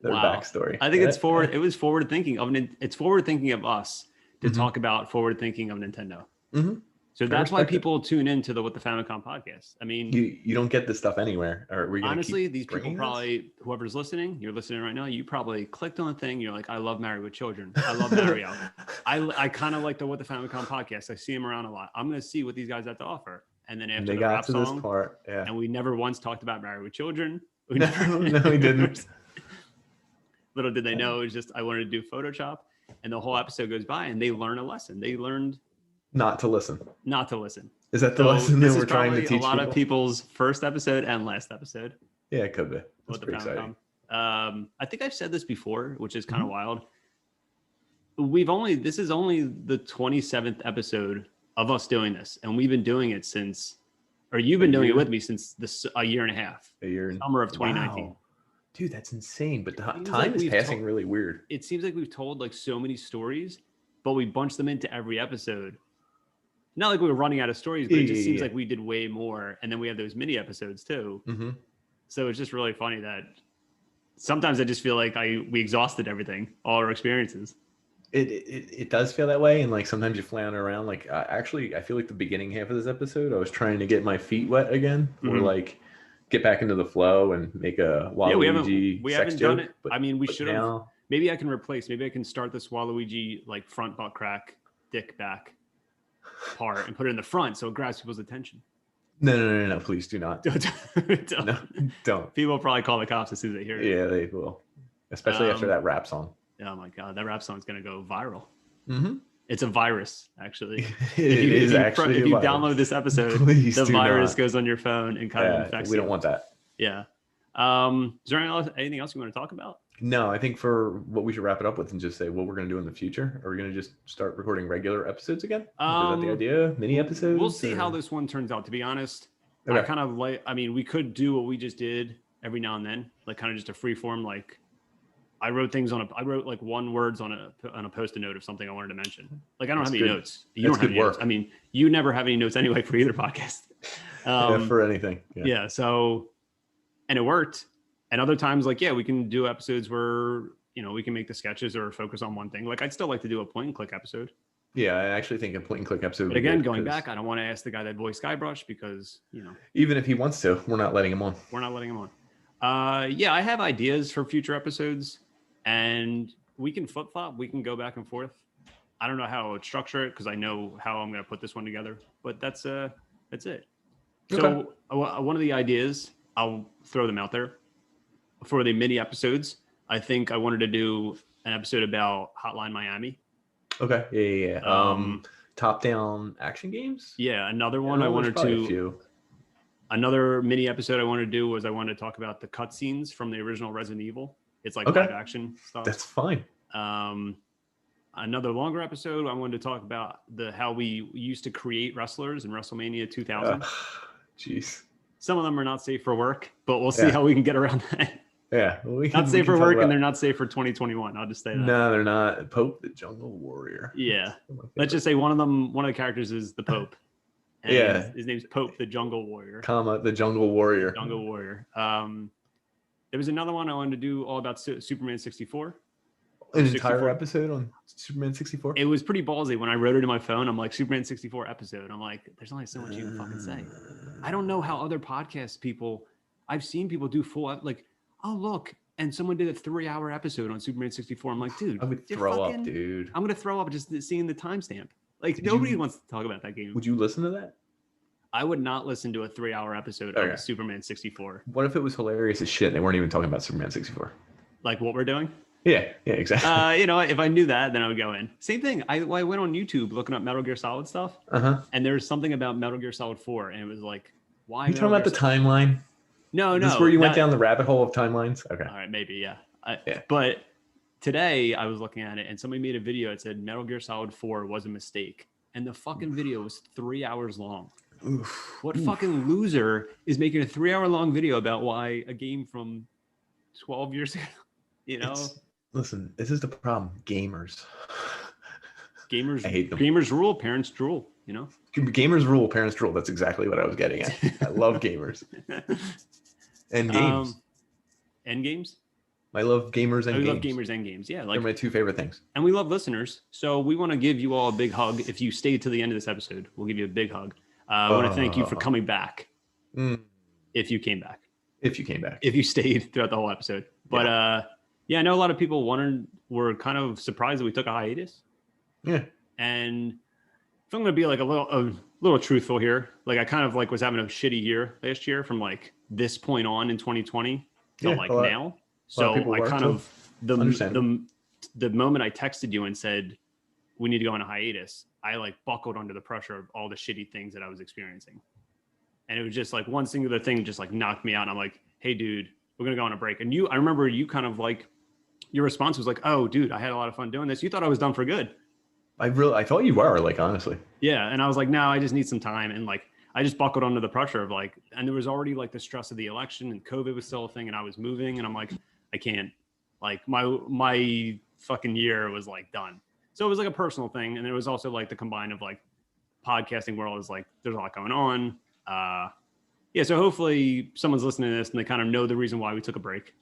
Their Wow. backstory. I think it's Yeah. forward. It was forward thinking of it's forward thinking of us to Mhm. talk about forward thinking of Nintendo. Mhm. So I that's why respect it. people tune into the What the Famicom podcast. I mean, You don't get this stuff anywhere. Or we're gonna honestly, keep these people bringing this? probably, whoever's listening, you're listening right now, you probably clicked on the thing. You're like, I love Married with Children. I love Mario. I kind of like the What the Famicom podcast. I see him around a lot. I'm going to see what these guys have to offer. And then after They the got rap to song, this part. Yeah. and we never once talked about Married with Children. We No, we didn't. Little did they know, it was just I wanted to do Photoshop. And the whole episode goes by and they learn a lesson. They learned Not to listen. not to listen. Is that the So lesson that this we're is trying to probably teach a lot people? of people's first episode and last episode. Yeah, it could be. What That's the pretty Famicom. exciting. I think I've said this before, which is kind of Mhm. wild. This is only the 27th episode of us doing this, and we've been doing it since, or you've been doing it year? with me since a year and a half, A year. summer of 2019. Wow. Dude, that's insane. But the Seems time like is we've passing told- really weird. It seems like we've told like so many stories, but we bunched them into every episode. Not like we were running out of stories, but it just seems like we did way more, and then we have those mini episodes too. Mm-hmm. So it's just really funny that sometimes I just feel like we exhausted everything, all our experiences. It does feel that way, and like sometimes you flounder around. Like actually, I feel like the beginning half of this episode, I was trying to get my feet wet again, or Mhm. like get back into the flow and make a Waluigi Yeah, we sex haven't done joke, it. but- I mean, we but should have. now- Maybe I can start this Waluigi like front butt crack, dick back part and put it in the front so it grabs people's attention. No, please do not. Don't. No, don't. People will probably call the cops as soon as they hear it. Yeah, they will, especially after Um, that rap song. Oh my god, that rap song's gonna go viral. Mm-hmm. It's a virus, actually. It is actually. If a you virus. download this episode, Please the do virus not. goes on your phone and kind of Yeah, infects we you. don't want that. Yeah. Is there anything else you want to talk about? No, I think for what we should wrap it up with and just say what we're going to do in the future. Are we going to just start recording regular episodes again? Is that the idea? Mini episodes? We'll see how or- this one turns out. To be honest, Okay. I kind of like. I mean, we could do what we just did every now and then, like kind of just a free form. Like I wrote like one words on a post-it note of something I wanted to mention. Like I don't That's have any good. notes. You That's don't have good any notes. work. I mean, you never have any notes anyway for either podcast. Yeah, for anything. Yeah. So, and it worked. And other times, like, yeah, we can do episodes where, we can make the sketches or focus on one thing. Like, I'd still like to do a point and click episode. Yeah, I actually think a point and click episode. But would be again, good, going 'cause back, I don't want to ask the guy that voiced Skybrush because, even if he wants to, we're not letting him on. we're not letting him on. Yeah, I have ideas for future episodes and we can flip flop. We can go back and forth. I don't know how I would structure it because I know how I'm going to put this one together, but that's it. So one of the ideas, I'll throw them out there. For the mini episodes, I think I wanted to do an episode about Hotline Miami. Okay. Yeah. Top-down action games. Yeah, another one I there's wanted probably a to. few. Another mini episode I wanted to do was I wanted to talk about the cutscenes from the original Resident Evil. It's like Okay. live action stuff. That's fine. Another longer episode I wanted to talk about how we used to create wrestlers in WrestleMania 2000. Jeez. Some of them are not safe for work, but we'll see Yeah. how we can get around that. Yeah. Not safe for work, and they're not safe for 2021. I'll just say that. No, they're not. Pope the Jungle Warrior. Yeah. One of my Let's just say one of the characters is the Pope. And Yeah. His name's Pope the Jungle Warrior. comma the Jungle Warrior. Jungle Warrior. There was another one I wanted to do all about Superman 64. An 64. entire episode on Superman 64. It was pretty ballsy when I wrote it in my phone. I'm like, Superman 64 episode. I'm like, there's only so much you can fucking say. I don't know how other podcast people, I've seen people do full, like, oh, look. And someone did a 3-hour episode on Superman 64. I'm like, dude, I would you're throw fucking- up, dude. I'm going to throw up just seeing the timestamp. Like, Did nobody you- wants to talk about that game. Would you listen to that? I would not listen to a 3-hour episode Okay. of Superman 64. What if it was hilarious as shit and they weren't even talking about Superman 64? Like what we're doing. Yeah, exactly. If I knew that, then I would go in. Same thing. I went on YouTube looking up Metal Gear Solid stuff, and there was something about Metal Gear Solid 4, and it was like, why? You talking about the timeline? No, This is where you went down the rabbit hole of timelines? Okay. All right, maybe, yeah. Yeah. But today I was looking at it, and somebody made a video that said Metal Gear Solid 4 was a mistake, and the fucking video was 3 hours long. Oof. What fucking loser is making a 3-hour long video about why a game from 12 years ago, Listen, this is the problem. Gamers. Gamers, I hate them. Gamers rule, parents drool, Gamers rule, parents drool. That's exactly what I was getting at. I love gamers. And games. End games? I love gamers and We games. love gamers and games. Yeah, They're like, my two favorite things. and we love listeners. So we want to give you all a big hug. If you stayed to the end of this episode, we'll give you a big hug. I want to thank you for coming back. If you came back. If you came back. If you stayed throughout the whole episode. But yeah, I know a lot of people were kind of surprised that we took a hiatus. Yeah. And if I'm going to be like a little truthful here, like I kind of like was having a shitty year last year from like this point on in 2020 to like now. So I kind of the moment I texted you and said we need to go on a hiatus, I like buckled under the pressure of all the shitty things that I was experiencing. And it was just like one singular thing just like knocked me out. And I'm like, hey dude, we're going to go on a break. And I remember you kind of like, your response was like, oh dude, I had a lot of fun doing this. You thought I was done for good. I thought you were, like, honestly. Yeah. And I was like, no, I just need some time. And like, I just buckled under the pressure of like, and there was already like the stress of the election and COVID was still a thing and I was moving and I'm like, I can't, like my fucking year was like done. So it was like a personal thing. And there was also like the combine of like podcasting world is like, there's a lot going on. Yeah. So hopefully someone's listening to this and they kind of know the reason why we took a break.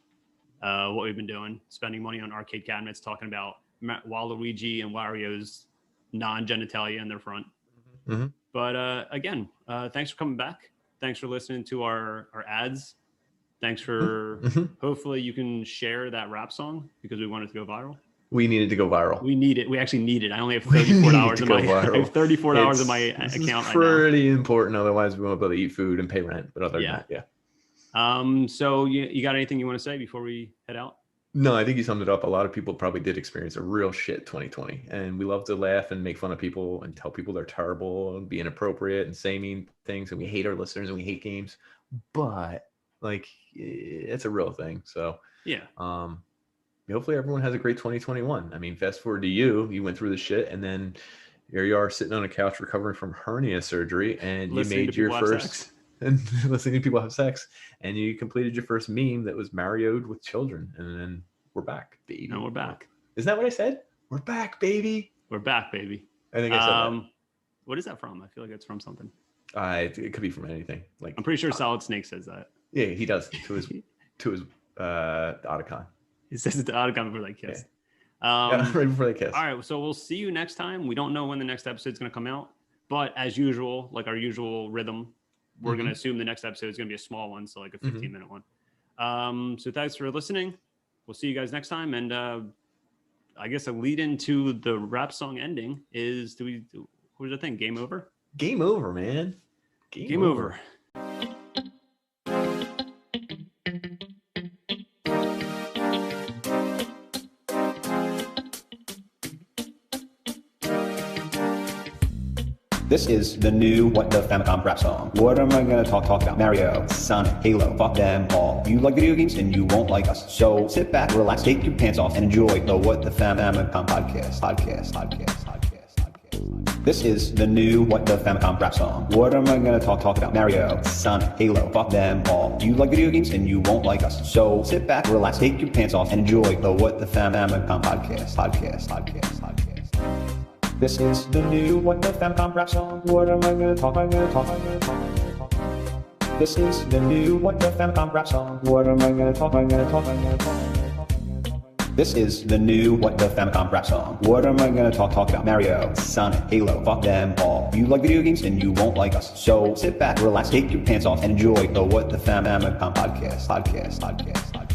What we've been doing, spending money on arcade cabinets, talking about Waluigi and Wario's non-genitalia in their front. Mm-hmm. But again, thanks for coming back. Thanks for listening to our ads. Thanks for hopefully you can share that rap song because we want it to go viral. We needed to go viral. We need it. We actually need it. I only have $34 in my I have $34 in my account. It's pretty important. Otherwise, we won't be able to eat food and pay rent. But other than that, yeah. So you got anything you want to say before we head out? No, I think you summed it up. A lot of people probably did experience a real shit 2020. And we love to laugh and make fun of people and tell people they're terrible and be inappropriate and say mean things. And we hate our listeners and we hate games. But like, it's a real thing. So yeah. Hopefully everyone has a great 2021. I mean, fast forward to you went through the shit and then here you are sitting on a couch recovering from hernia surgery and you made your first and listening to people have sex and you completed your first meme that was Marioed with children. And then we're back, baby. No, we're back. Isn't that what I said? We're back, baby. We're back, baby. I think I said that. What is that from? I feel like it's from something. It could be from anything. Like I'm pretty sure Solid Snake says that. Yeah, he does to his Otacon. He says it to Otacon before they kiss. Yeah, right before they kiss. All right, so we'll see you next time. We don't know when the next episode is going to come out, but as usual, like our usual rhythm, we're going to assume the next episode is going to be a small one, so like a 15-minute one. So thanks for listening. We'll see you guys next time. And I guess a lead into the rap song ending is, what's the thing? Game over? Game over, man. Game over. This is the new What the Famicom rap song. What am I gonna talk about? Mario, Sonic, Halo, fuck them all. You like video games and you won't like us. So sit back, relax, take your pants off, and enjoy the What the Famicom podcast. This is the new What the Famicom rap song. What am I gonna talk about? Mario, Sonic, Halo, fuck them all. You like video games and you won't like us. So sit back, relax, take your pants off, and enjoy the What the Famicom podcast. This is the new What the Famicom rap song. What am I gonna talk? This is the new What the Famicom rap song. What am I gonna talk? This is the new What the Famicom rap song. What am I gonna talk about? Mario, Sonic, Halo, fuck them all. You like video games and you won't like us. So sit back, relax, take your pants off, and enjoy the What the Famicom podcast.